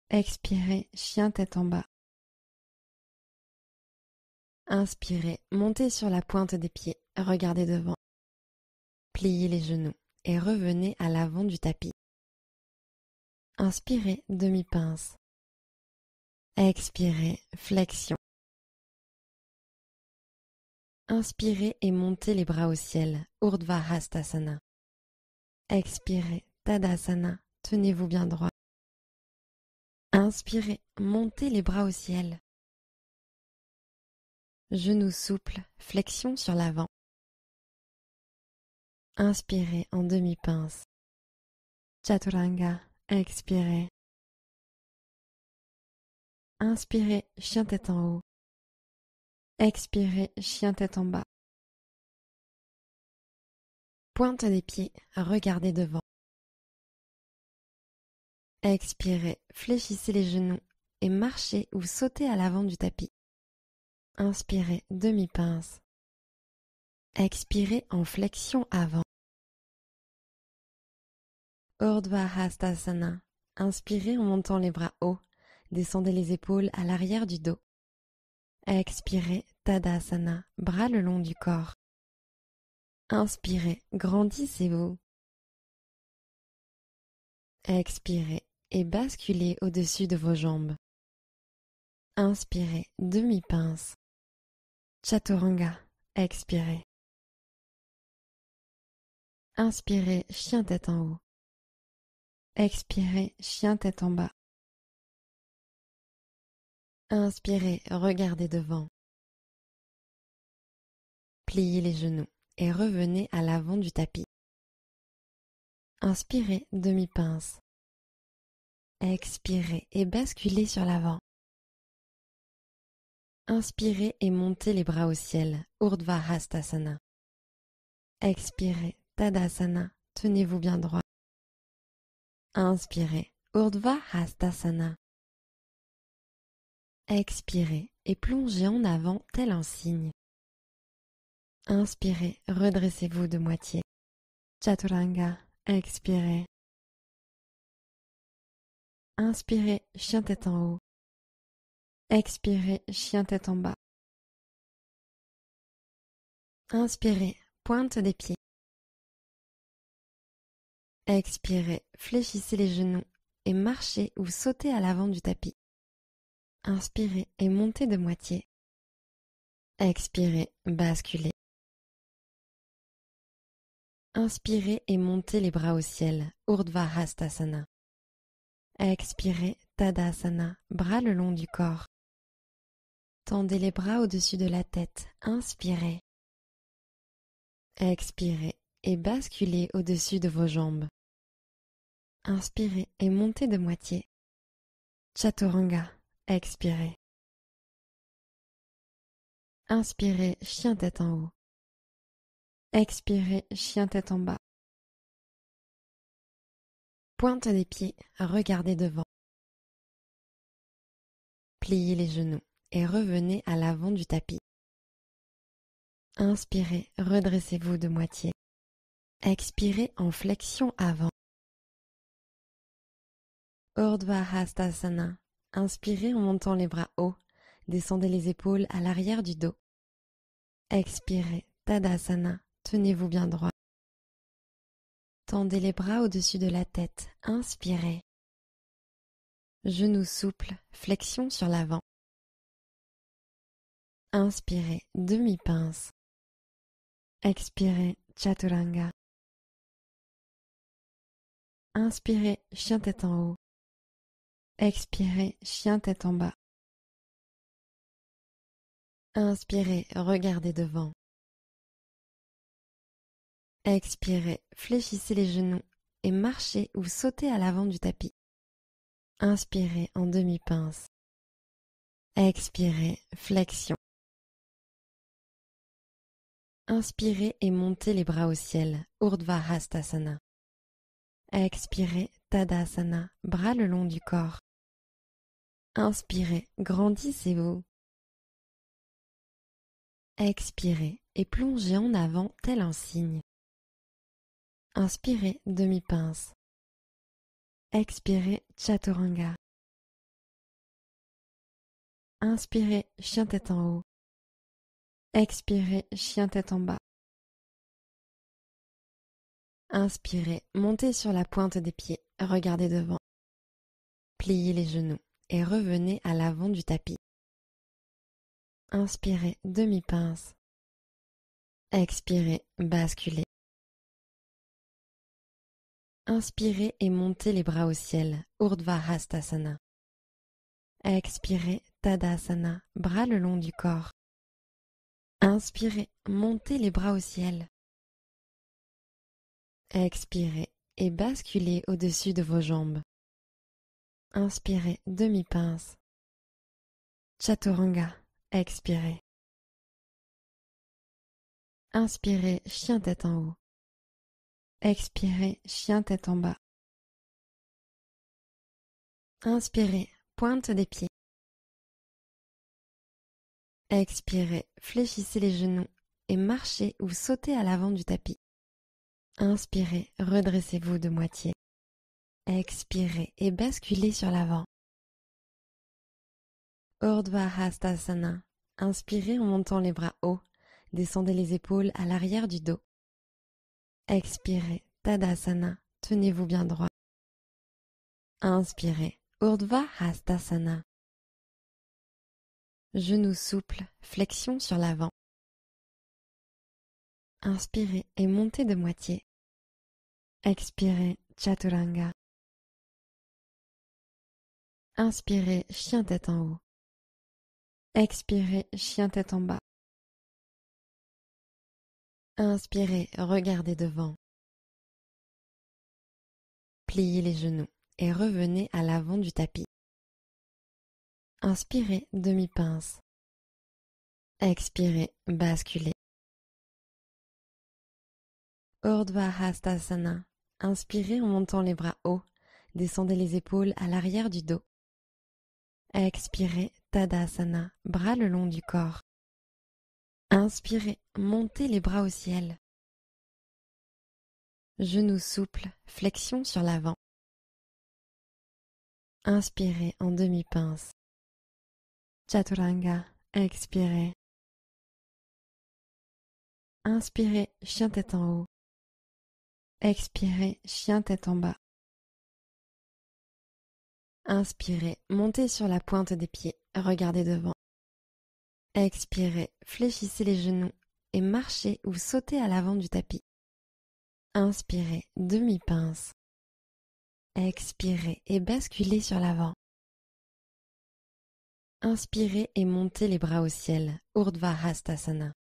A: Expirez, chien tête en bas. Inspirez, montez sur la pointe des pieds, regardez devant. Pliez les genoux et revenez à l'avant du tapis. Inspirez, demi-pince. Expirez, flexion. Inspirez et montez les bras au ciel, Urdhva Hastasana. Expirez, Tadasana, tenez-vous bien droit. Inspirez, montez les bras au ciel. Genoux souples, flexion sur l'avant. Inspirez en demi-pince. Chaturanga, expirez. Inspirez, chien tête en haut. Expirez, chien tête en bas. Pointe des pieds, regardez devant. Expirez, fléchissez les genoux et marchez ou sautez à l'avant du tapis. Inspirez, demi-pince. Expirez en flexion avant. Urdhva Hastasana. Inspirez en montant les bras hauts. Descendez les épaules à l'arrière du dos. Expirez, Tadasana, bras le long du corps. Inspirez, grandissez-vous. Expirez et basculez au-dessus de vos jambes. Inspirez, demi-pince. Chaturanga, expirez. Inspirez, chien tête en haut. Expirez, chien tête en bas. Inspirez, regardez devant. Pliez les genoux et revenez à l'avant du tapis. Inspirez, demi-pince. Expirez et basculez sur l'avant. Inspirez et montez les bras au ciel, Urdhva Hastasana. Expirez, Tadasana, tenez-vous bien droit. Inspirez, Urdhva Hastasana. Expirez et plongez en avant tel un cygne. Inspirez, redressez-vous de moitié. Chaturanga, expirez. Inspirez, chien tête en haut. Expirez, chien tête en bas. Inspirez, pointe des pieds. Expirez, fléchissez les genoux et marchez ou sautez à l'avant du tapis. Inspirez et montez de moitié. Expirez, basculez. Inspirez et montez les bras au ciel, Urdhva Hastasana. Expirez, Tadasana, bras le long du corps. Tendez les bras au-dessus de la tête, inspirez. Expirez et basculez au-dessus de vos jambes. Inspirez et montez de moitié. Chaturanga, expirez. Inspirez, chien tête en haut. Expirez, chien tête en bas. Pointe des pieds, regardez devant. Pliez les genoux et revenez à l'avant du tapis. Inspirez, redressez-vous de moitié. Expirez en flexion avant. Urdhva Hastasana. Inspirez en montant les bras hauts. Descendez les épaules à l'arrière du dos. Expirez, Tadasana. Tenez-vous bien droit. Tendez les bras au-dessus de la tête. Inspirez. Genoux souples, flexion sur l'avant. Inspirez, demi-pince. Expirez, Chaturanga. Inspirez, chien tête en haut. Expirez, chien tête en bas. Inspirez, regardez devant. Expirez, fléchissez les genoux et marchez ou sautez à l'avant du tapis. Inspirez en demi-pince. Expirez, flexion. Inspirez et montez les bras au ciel, Urdhva Hastasana. Expirez, Tadasana, bras le long du corps. Inspirez, grandissez-vous. Expirez et plongez en avant tel un cygne. Inspirez, demi-pince. Expirez, Chaturanga. Inspirez, chien tête en haut. Expirez, chien tête en bas. Inspirez, montez sur la pointe des pieds, regardez devant. Pliez les genoux et revenez à l'avant du tapis. Inspirez, demi-pince. Expirez, basculez. Inspirez et montez les bras au ciel, Urdhva Hastasana. Expirez, Tadasana, bras le long du corps. Inspirez, montez les bras au ciel. Expirez et basculez au-dessus de vos jambes. Inspirez, demi-pince. Chaturanga, expirez. Inspirez, chien tête en haut. Expirez, chien tête en bas. Inspirez, pointe des pieds. Expirez, fléchissez les genoux et marchez ou sautez à l'avant du tapis. Inspirez, redressez-vous de moitié. Expirez et basculez sur l'avant. Urdhva Hastasana. Inspirez en montant les bras hauts. Descendez les épaules à l'arrière du dos. Expirez, Tadasana. Tenez-vous bien droit. Inspirez, Urdhva Hastasana. Genoux souples, flexion sur l'avant. Inspirez et montez de moitié. Expirez, Chaturanga. Inspirez, chien tête en haut. Expirez, chien tête en bas. Inspirez, regardez devant. Pliez les genoux et revenez à l'avant du tapis. Inspirez, demi-pince. Expirez, basculez. Urdhva Hastasana. Inspirez en montant les bras hauts. Descendez les épaules à l'arrière du dos. Expirez, Tadasana, bras le long du corps. Inspirez, montez les bras au ciel. Genoux souples, flexion sur l'avant. Inspirez en demi-pince. Chaturanga, expirez. Inspirez, chien tête en haut. Expirez, chien tête en bas. Inspirez, montez sur la pointe des pieds, regardez devant. Expirez, fléchissez les genoux et marchez ou sautez à l'avant du tapis. Inspirez, demi-pince. Expirez et basculez sur l'avant. Inspirez et montez les bras au ciel, Urdhva Hastasana.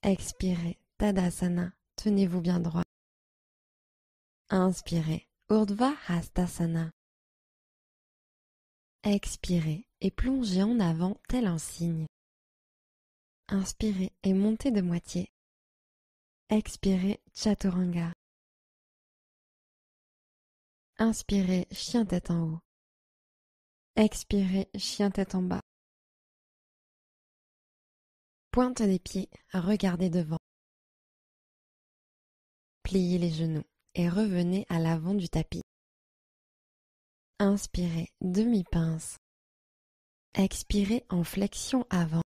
A: Expirez, Tadasana, tenez-vous bien droit. Inspirez, Urdhva Hastasana. Expirez et plongez en avant tel un cygne. Inspirez et montez de moitié. Expirez, Chaturanga. Inspirez, chien tête en haut. Expirez, chien tête en bas. Pointe des pieds, regardez devant. Pliez les genoux et revenez à l'avant du tapis. Inspirez, demi-pince. Expirez en flexion avant.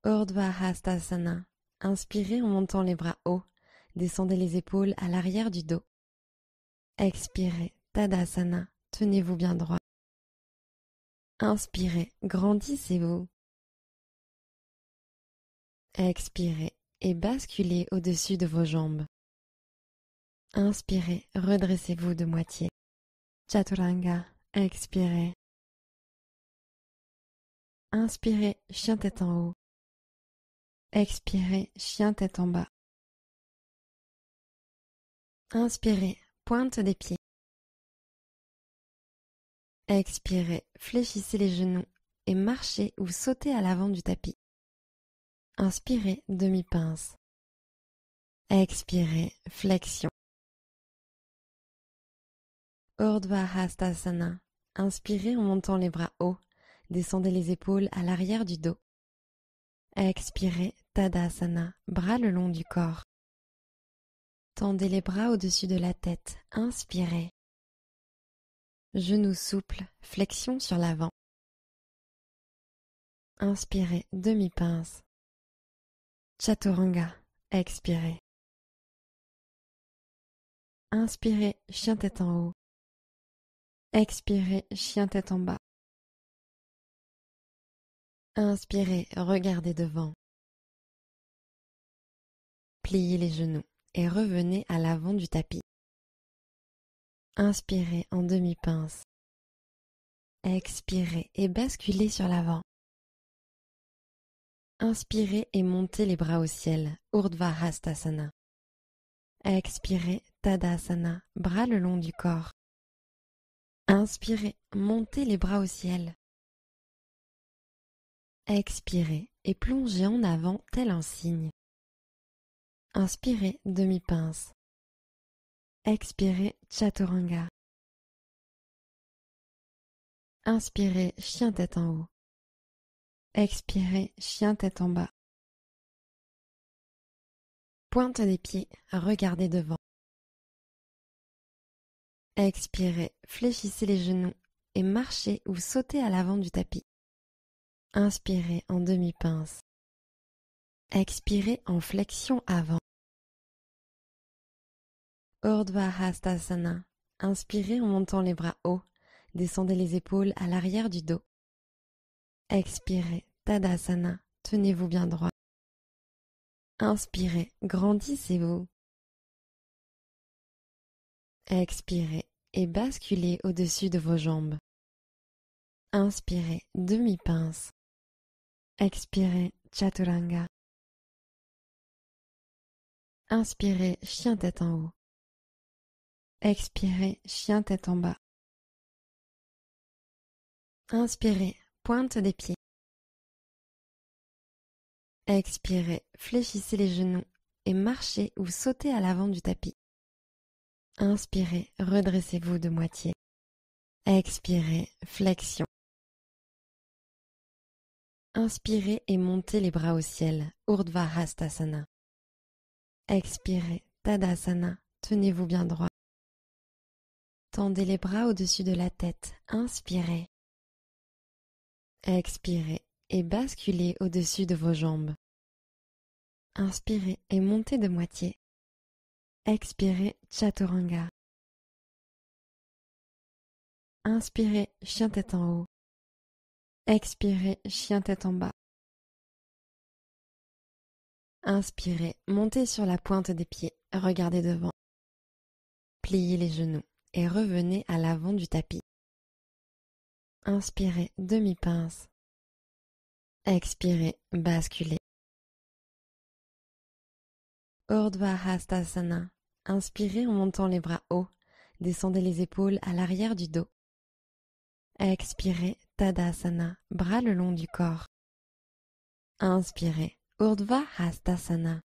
A: Urdhva Hastasana. Inspirez en montant les bras hauts. Descendez les épaules à l'arrière du dos. Expirez, Tadasana. Tenez-vous bien droit. Inspirez, grandissez-vous. Expirez et basculez au-dessus de vos jambes. Inspirez, redressez-vous de moitié. Chaturanga, expirez. Inspirez, chien tête en haut. Expirez, chien tête en bas. Inspirez, pointe des pieds. Expirez, fléchissez les genoux et marchez ou sautez à l'avant du tapis. Inspirez, demi-pince. Expirez, flexion. Urdhva Hastasana. Inspirez en montant les bras hauts. Descendez les épaules à l'arrière du dos. Expirez, Tadasana, bras le long du corps. Tendez les bras au-dessus de la tête. Inspirez. Genoux souples, flexion sur l'avant. Inspirez, demi-pince. Chaturanga, expirez. Inspirez, chien tête en haut. Expirez, chien tête en bas. Inspirez, regardez devant. Pliez les genoux et revenez à l'avant du tapis. Inspirez en demi-pince. Expirez et basculez sur l'avant. Inspirez et montez les bras au ciel, Urdhva Hastasana. Expirez, Tadasana, bras le long du corps. Inspirez, montez les bras au ciel. Expirez et plongez en avant tel un cygne. Inspirez, demi-pince. Expirez, Chaturanga. Inspirez, chien tête en haut. Expirez, chien tête en bas. Pointe des pieds, regardez devant. Expirez, fléchissez les genoux et marchez ou sautez à l'avant du tapis. Inspirez en demi-pince. Expirez en flexion avant. Urdhva Hastasana. Inspirez en montant les bras hauts. Descendez les épaules à l'arrière du dos. Expirez, Tadasana. Tenez-vous bien droit. Inspirez, grandissez-vous. Expirez et basculez au-dessus de vos jambes. Inspirez, demi-pince. Expirez, Chaturanga. Inspirez, chien tête en haut. Expirez, chien tête en bas. Inspirez, pointe des pieds. Expirez, fléchissez les genoux et marchez ou sautez à l'avant du tapis. Inspirez, redressez-vous de moitié. Expirez, flexion. Inspirez et montez les bras au ciel, Urdhva Hastasana. Expirez, Tadasana, tenez-vous bien droit. Tendez les bras au-dessus de la tête, inspirez. Expirez et basculez au-dessus de vos jambes. Inspirez et montez de moitié. Expirez, Chaturanga. Inspirez, chien tête en haut. Expirez, chien tête en bas. Inspirez, montez sur la pointe des pieds, regardez devant. Pliez les genoux et revenez à l'avant du tapis. Inspirez, demi-pince. Expirez, basculez. Urdhva Hastasana. Inspirez en montant les bras hauts. Descendez les épaules à l'arrière du dos. Expirez, Tadasana, bras le long du corps. Inspirez, Urdhva Hastasana.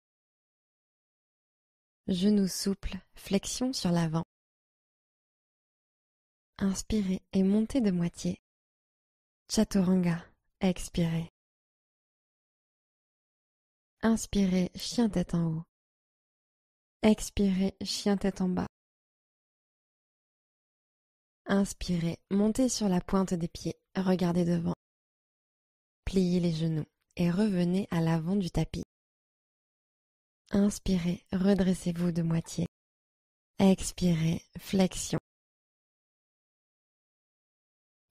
A: Genoux souples, flexion sur l'avant. Inspirez et montez de moitié. Chaturanga, expirez. Inspirez, chien tête en haut. Expirez, chien tête en bas. Inspirez, montez sur la pointe des pieds, regardez devant. Pliez les genoux et revenez à l'avant du tapis. Inspirez, redressez-vous de moitié. Expirez, flexion.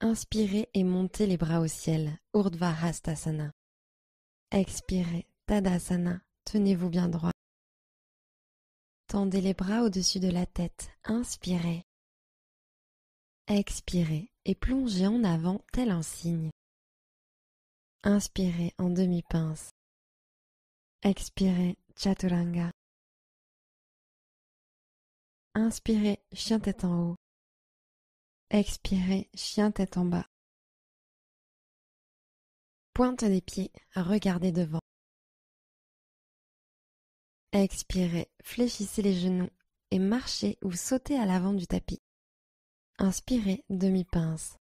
A: Inspirez et montez les bras au ciel, Urdhva Hastasana. Expirez, Tadasana, tenez-vous bien droit. Tendez les bras au-dessus de la tête, inspirez. Expirez et plongez en avant tel un cygne. Inspirez en demi-pince. Expirez, Chaturanga. Inspirez, chien tête en haut. Expirez, chien tête en bas. Pointe des pieds, regardez devant. Expirez, fléchissez les genoux et marchez ou sautez à l'avant du tapis. Inspirez, demi-pince.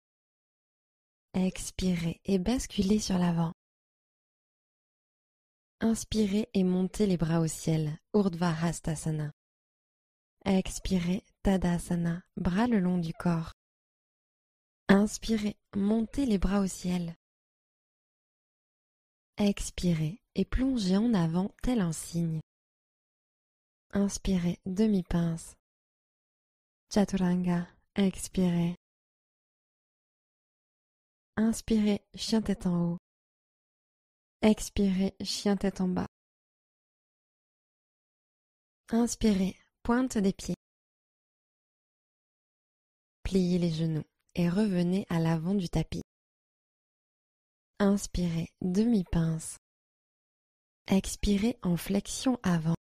A: Expirez et basculez sur l'avant. Inspirez et montez les bras au ciel, Urdhva Hastasana. Expirez, Tadasana, bras le long du corps. Inspirez, montez les bras au ciel. Expirez et plongez en avant tel un cygne. Inspirez, demi-pince. Chaturanga, expirez. Inspirez, chien tête en haut. Expirez, chien tête en bas. Inspirez, pointe des pieds. Pliez les genoux et revenez à l'avant du tapis. Inspirez, demi-pince. Expirez en flexion avant.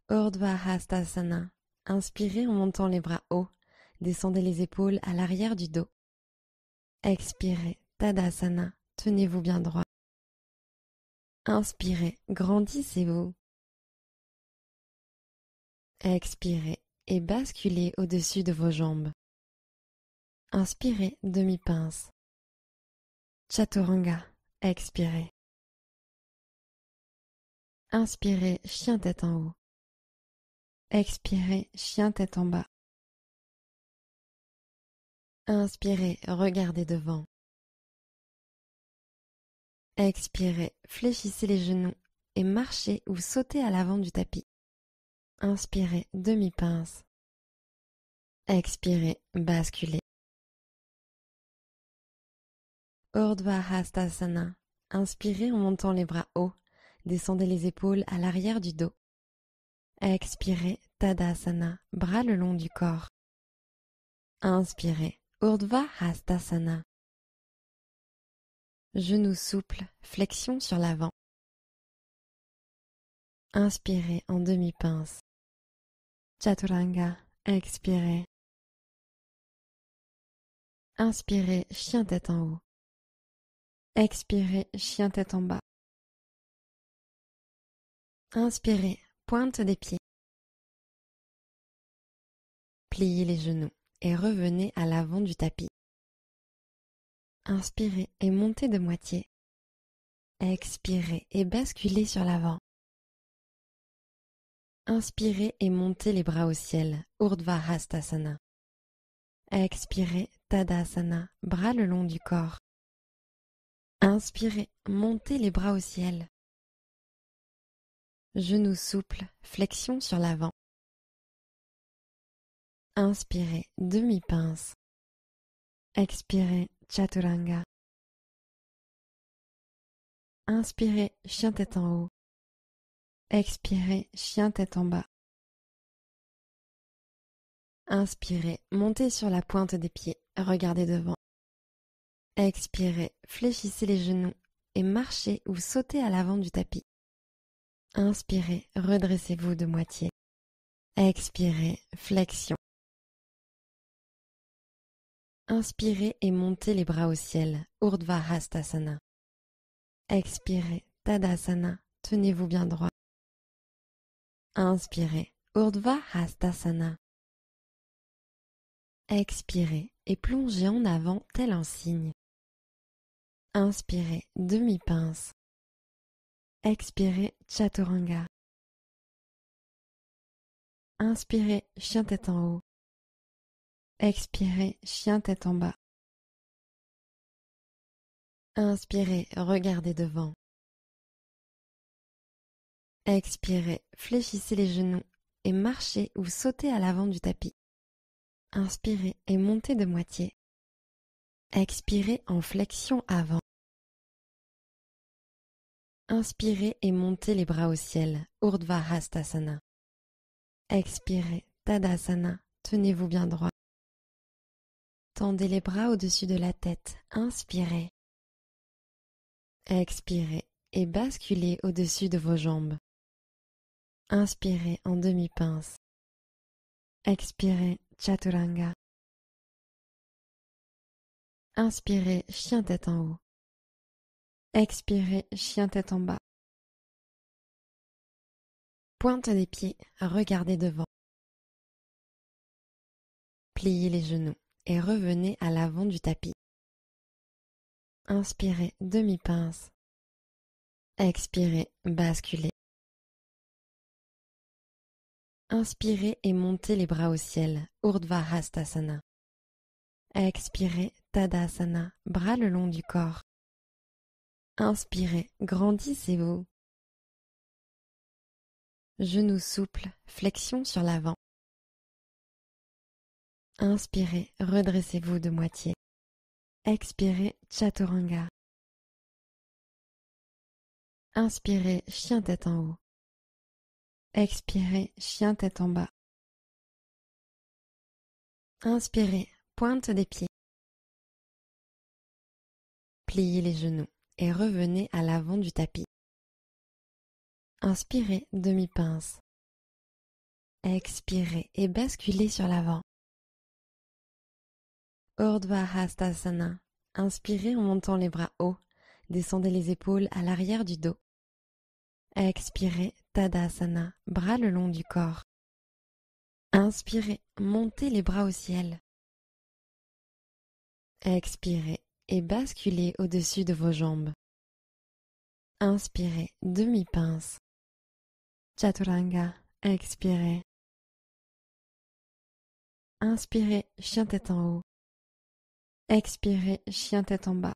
A: Urdhva Hastasana. Inspirez en montant les bras hauts. Descendez les épaules à l'arrière du dos. Expirez, Tadasana. Tenez-vous bien droit. Inspirez, grandissez-vous. Expirez et basculez au-dessus de vos jambes. Inspirez, demi-pince. Chaturanga, expirez. Inspirez, chien tête en haut. Expirez, chien tête en bas. Inspirez, regardez devant. Expirez, fléchissez les genoux et marchez ou sautez à l'avant du tapis. Inspirez, demi-pince. Expirez, basculez. Urdhva Hastasana. Inspirez en montant les bras hauts. Descendez les épaules à l'arrière du dos. Expirez, Tadasana, bras le long du corps. Inspirez, Urdhva Hastasana. Genoux souples, flexion sur l'avant. Inspirez en demi-pince. Chaturanga, expirez. Inspirez, chien tête en haut. Expirez, chien tête en bas. Inspirez, pointe des pieds. Pliez les genoux et revenez à l'avant du tapis. Inspirez et montez de moitié. Expirez et basculez sur l'avant. Inspirez et montez les bras au ciel, Urdhva Hastasana. Expirez, Tadasana, bras le long du corps. Inspirez, montez les bras au ciel. Genoux souples, flexion sur l'avant. Inspirez, demi-pince. Expirez, Chaturanga. Inspirez, chien tête en haut. Expirez, chien tête en bas. Inspirez, montez sur la pointe des pieds, regardez devant. Expirez, fléchissez les genoux et marchez ou sautez à l'avant du tapis. Inspirez, redressez-vous de moitié. Expirez, flexion. Inspirez et montez les bras au ciel, Urdhva Hastasana. Expirez, Tadasana, tenez-vous bien droit. Inspirez, Urdhva Hastasana. Expirez et plongez en avant tel un cygne. Inspirez, demi-pince. Expirez, Chaturanga. Inspirez, chien tête en haut. Expirez, chien tête en bas. Inspirez, regardez devant. Expirez, fléchissez les genoux et marchez ou sautez à l'avant du tapis. Inspirez et montez de moitié. Expirez en flexion avant. Inspirez et montez les bras au ciel, Urdhva Hastasana. Expirez, Tadasana, tenez-vous bien droit. Tendez les bras au-dessus de la tête, inspirez. Expirez et basculez au-dessus de vos jambes. Inspirez en demi-pince. Expirez, Chaturanga. Inspirez, chien tête en haut. Expirez, chien tête en bas. Pointe des pieds, regardez devant. Pliez les genoux et revenez à l'avant du tapis. Inspirez, demi-pince. Expirez, basculez. Inspirez et montez les bras au ciel, Urdhva Hastasana. Expirez, Tadasana, bras le long du corps. Inspirez, grandissez-vous. Genoux souples, flexion sur l'avant. Inspirez, redressez-vous de moitié. Expirez, Chaturanga. Inspirez, chien tête en haut. Expirez, chien tête en bas. Inspirez, pointe des pieds. Pliez les genoux et revenez à l'avant du tapis. Inspirez, demi-pince. Expirez et basculez sur l'avant. Urdhva Hastasana. Inspirez en montant les bras hauts. Descendez les épaules à l'arrière du dos. Expirez, Tadasana, bras le long du corps. Inspirez, montez les bras au ciel. Expirez et basculez au-dessus de vos jambes. Inspirez, demi-pince. Chaturanga, expirez. Inspirez, chien tête en haut. Expirez, chien tête en bas.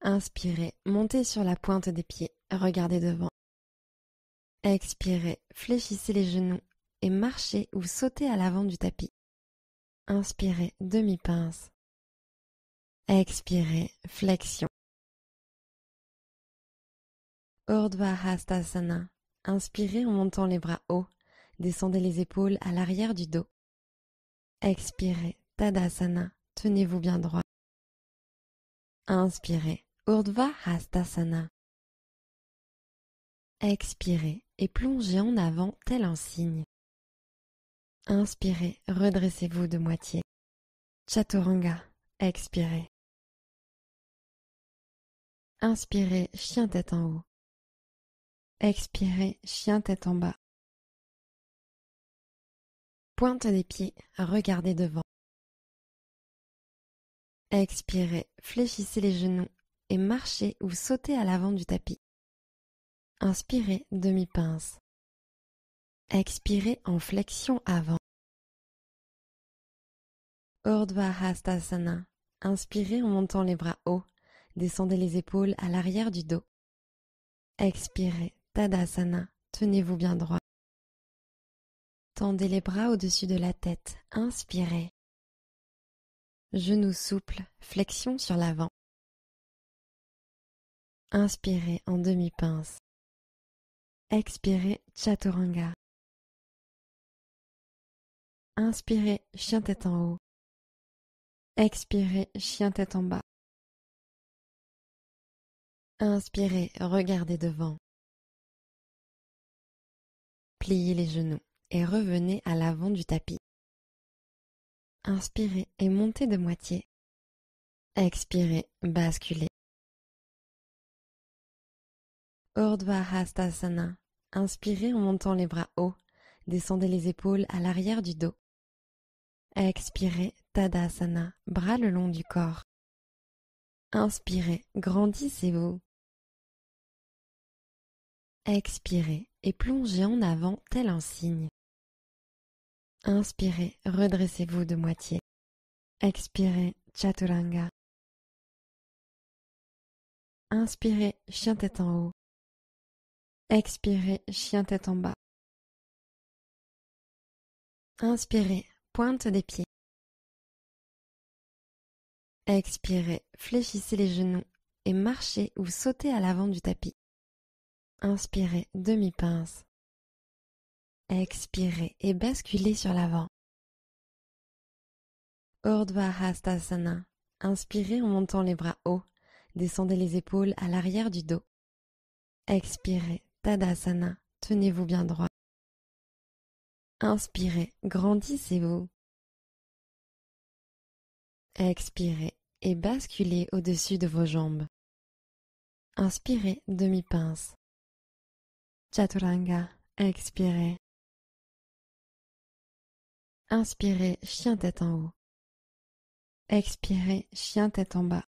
A: Inspirez, montez sur la pointe des pieds, regardez devant. Expirez, fléchissez les genoux et marchez ou sautez à l'avant du tapis. Inspirez, demi-pince. Expirez, flexion. Urdhva Hastasana. Inspirez en montant les bras hauts. Descendez les épaules à l'arrière du dos. Expirez, Tadasana. Tenez-vous bien droit. Inspirez, Urdhva Hastasana. Expirez et plongez en avant tel un cygne. Inspirez, redressez-vous de moitié. Chaturanga, expirez. Inspirez, chien tête en haut. Expirez, chien tête en bas. Pointe des pieds, regardez devant. Expirez, fléchissez les genoux et marchez ou sautez à l'avant du tapis. Inspirez, demi-pince. Expirez en flexion avant. Urdhva Hastasana. Inspirez en montant les bras hauts. Descendez les épaules à l'arrière du dos. Expirez, Tadasana. Tenez-vous bien droit. Tendez les bras au-dessus de la tête. Inspirez. Genoux souples, flexion sur l'avant. Inspirez en demi-pince. Expirez, Chaturanga. Inspirez, chien tête en haut. Expirez, chien tête en bas. Inspirez, regardez devant. Pliez les genoux et revenez à l'avant du tapis. Inspirez et montez de moitié. Expirez, basculez. Urdhva Hastasana. Inspirez en montant les bras hauts. Descendez les épaules à l'arrière du dos. Expirez, Tadasana, bras le long du corps. Inspirez, grandissez-vous. Expirez et plongez en avant tel un cygne. Inspirez, redressez-vous de moitié. Expirez, Chaturanga. Inspirez, chien tête en haut. Expirez, chien tête en bas. Inspirez, pointe des pieds. Expirez, fléchissez les genoux et marchez ou sautez à l'avant du tapis. Inspirez, demi-pince. Expirez et basculez sur l'avant. Urdhva Hastasana. Inspirez en montant les bras hauts. Descendez les épaules à l'arrière du dos. Expirez, Tadasana. Tenez-vous bien droit. Inspirez, grandissez-vous. Expirez et basculez au-dessus de vos jambes. Inspirez, demi-pince. Chaturanga. Expirez. Inspirez, chien tête en haut. Expirez, chien tête en bas.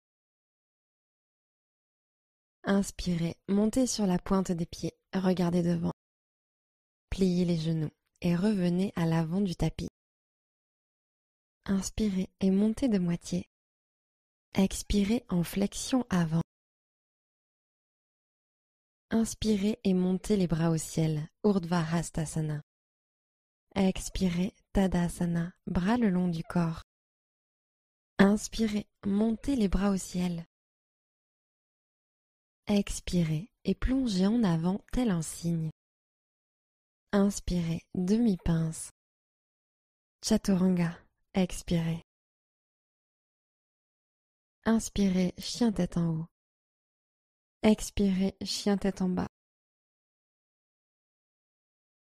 A: Inspirez, montez sur la pointe des pieds, regardez devant. Pliez les genoux et revenez à l'avant du tapis. Inspirez et montez de moitié. Expirez en flexion avant. Inspirez et montez les bras au ciel, Urdhva Hastasana. Expirez, Tadasana, bras le long du corps. Inspirez, montez les bras au ciel. Expirez et plongez en avant tel un cygne. Inspirez, demi-pince. Chaturanga. Expirez. Inspirez, chien tête en haut. Expirez, chien tête en bas.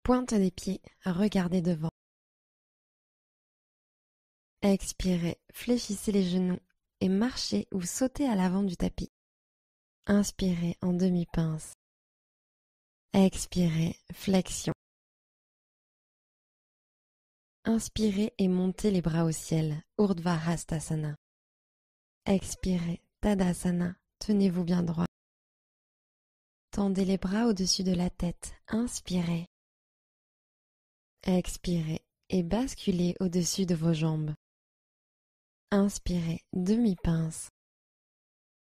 A: Pointe des pieds, regardez devant. Expirez, fléchissez les genoux et marchez ou sautez à l'avant du tapis. Inspirez en demi-pince. Expirez, flexion. Inspirez et montez les bras au ciel, Urdhva Hastasana. Expirez, Tadasana, tenez-vous bien droit. Tendez les bras au-dessus de la tête, inspirez. Expirez et basculez au-dessus de vos jambes. Inspirez, demi-pince.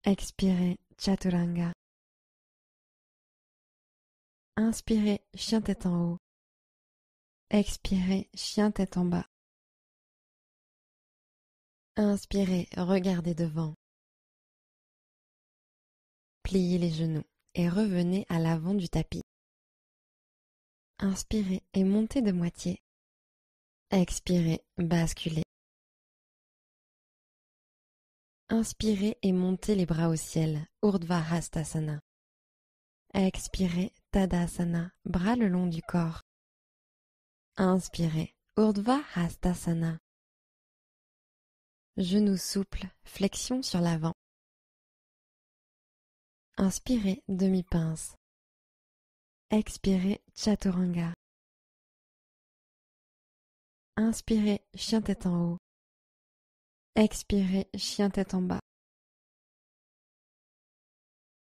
A: Expirez, Chaturanga. Inspirez, chien tête en haut. Expirez, chien tête en bas. Inspirez, regardez devant. Pliez les genoux et revenez à l'avant du tapis. Inspirez et montez de moitié. Expirez, basculez. Inspirez et montez les bras au ciel, Urdhva Hastasana. Expirez, Tadasana, bras le long du corps. Inspirez, Urdhva Hastasana. Genoux souples, flexion sur l'avant. Inspirez, demi-pince. Expirez, Chaturanga. Inspirez, chien tête en haut. Expirez, chien tête en bas.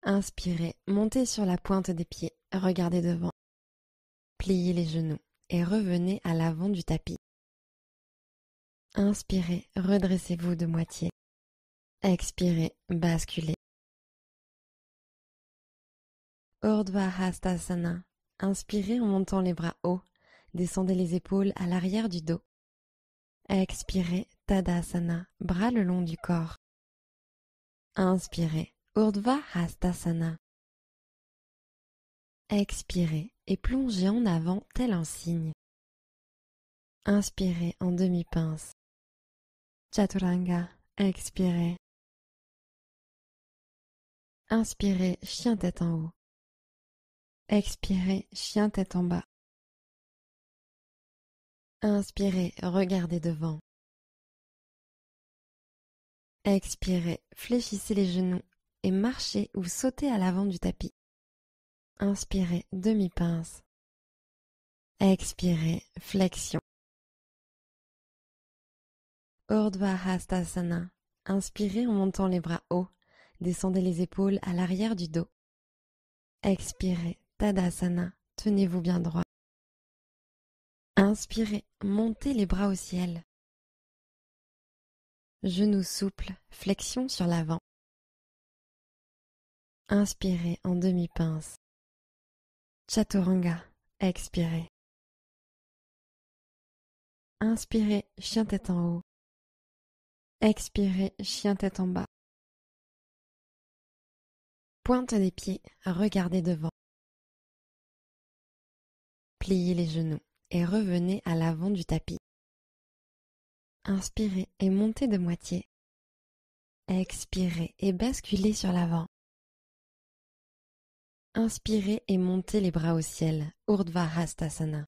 A: Inspirez, montez sur la pointe des pieds, regardez devant. Pliez les genoux et revenez à l'avant du tapis. Inspirez, redressez-vous de moitié. Expirez, basculez. Urdhva Hastasana. Inspirez en montant les bras hauts. Descendez les épaules à l'arrière du dos. Expirez, Tadasana, bras le long du corps. Inspirez, Urdhva Hastasana. Expirez et plongez en avant tel un cygne. Inspirez en demi-pince. Chaturanga, expirez. Inspirez, chien tête en haut. Expirez, chien tête en bas. Inspirez, regardez devant. Expirez, fléchissez les genoux et marchez ou sautez à l'avant du tapis. Inspirez, demi-pince. Expirez, flexion. Urdhva Hastasana. Inspirez en montant les bras hauts. Descendez les épaules à l'arrière du dos. Expirez, Tadasana. Tenez-vous bien droit. Inspirez, montez les bras au ciel. Genoux souples, flexion sur l'avant. Inspirez en demi-pince. Chaturanga, expirez. Inspirez, chien tête en haut. Expirez, chien tête en bas. Pointe des pieds, regardez devant. Pliez les genoux et revenez à l'avant du tapis. Inspirez et montez de moitié. Expirez et basculez sur l'avant. Inspirez et montez les bras au ciel, Urdhva Hastasana.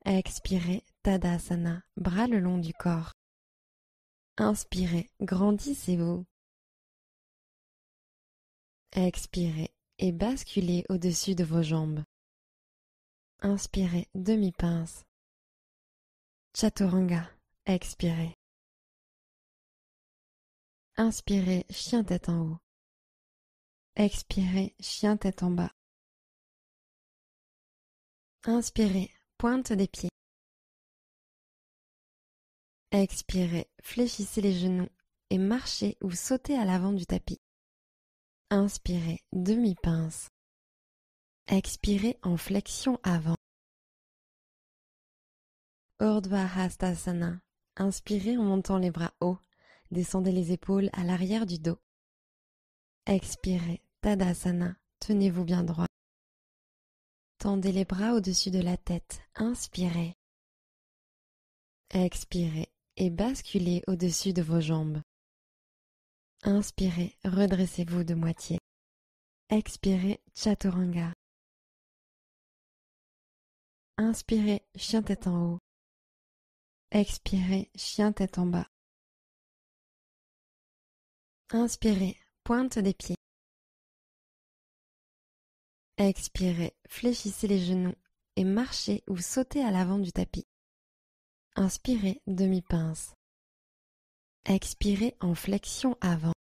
A: Expirez, Tadasana, bras le long du corps. Inspirez, grandissez-vous. Expirez et basculez au-dessus de vos jambes. Inspirez, demi-pince. Chaturanga, expirez. Inspirez, chien tête en haut. Expirez, chien tête en bas. Inspirez, pointe des pieds. Expirez, fléchissez les genoux et marchez ou sautez à l'avant du tapis. Inspirez, demi-pince. Expirez en flexion avant. Urdhva Hastasana. Inspirez en montant les bras hauts. Descendez les épaules à l'arrière du dos. Expirez, Tadasana. Tenez-vous bien droit. Tendez les bras au-dessus de la tête. Inspirez. Expirez et basculez au-dessus de vos jambes. Inspirez, redressez-vous de moitié. Expirez, Chaturanga. Inspirez, chien tête en haut. Expirez, chien tête en bas. Inspirez, pointe des pieds. Expirez, fléchissez les genoux et marchez ou sautez à l'avant du tapis. Inspirez, demi-pince. Expirez en flexion avant.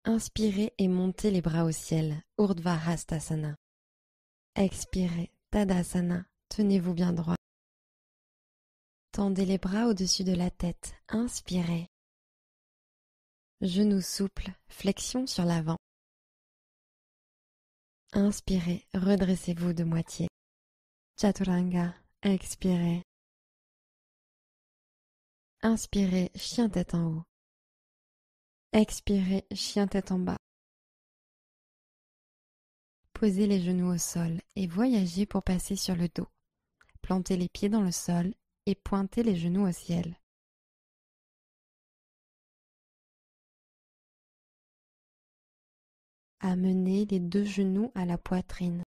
A: Inspirez et montez les bras au ciel, Urdhva Hastasana. Expirez, Tadasana, tenez-vous bien droit. Tendez les bras au-dessus de la tête, inspirez. Genoux souples, flexion sur l'avant. Inspirez, redressez-vous de moitié. Chaturanga, expirez. Inspirez, chien tête en haut. Expirez, chien tête en bas. Posez les genoux au sol et voyagez pour passer sur le dos. Plantez les pieds dans le sol et pointez les genoux au ciel. Amenez les deux genoux à la poitrine.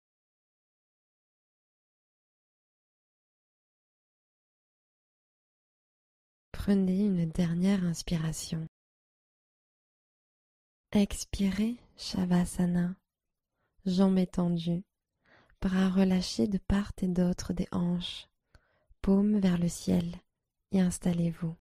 A: Prenez une dernière inspiration. Expirez, Shavasana. Jambes étendues, bras relâchés de part et d'autre des hanches, paumes vers le ciel, et installez-vous.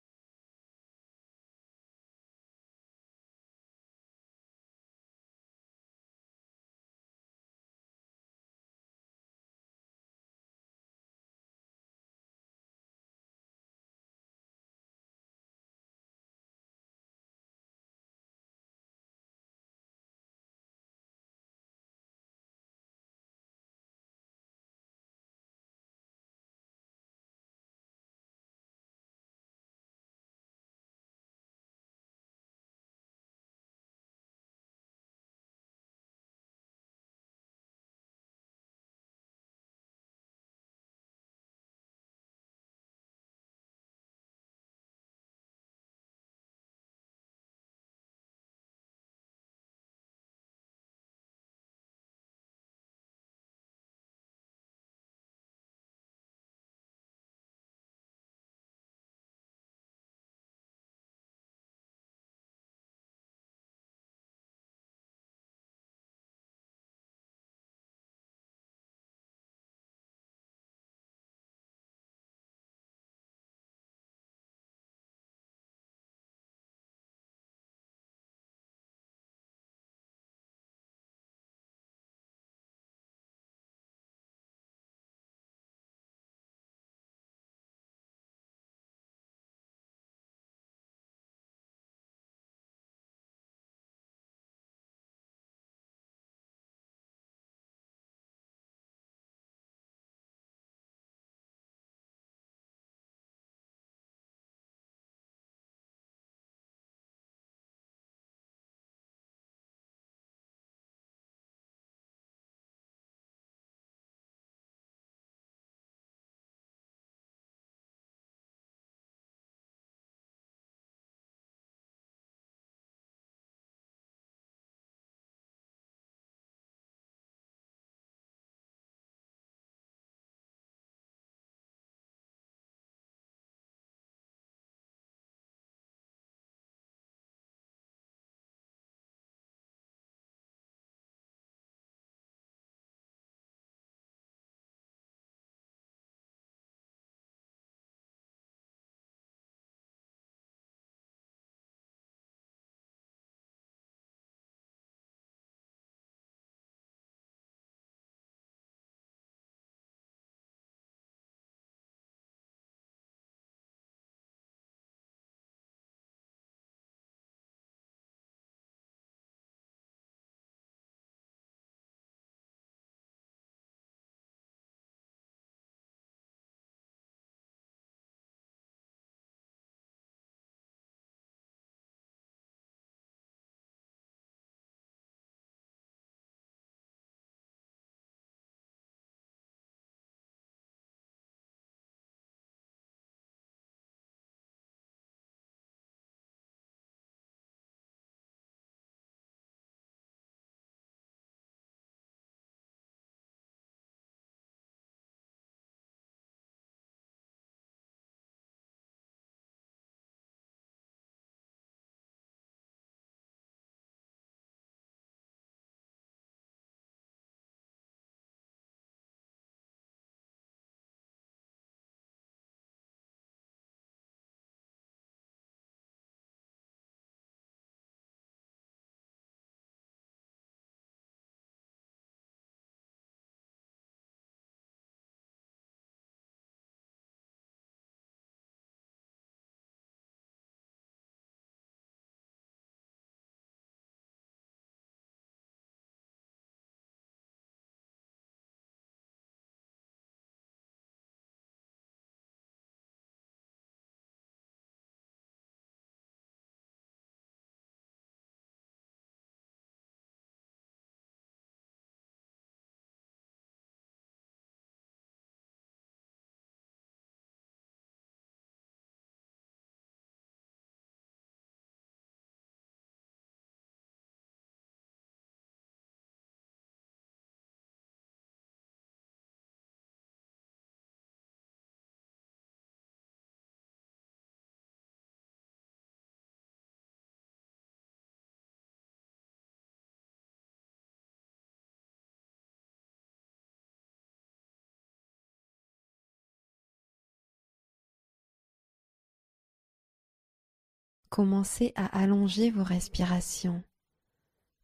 A: Commencez à allonger vos respirations.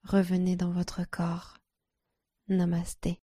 A: Revenez dans votre corps. Namasté.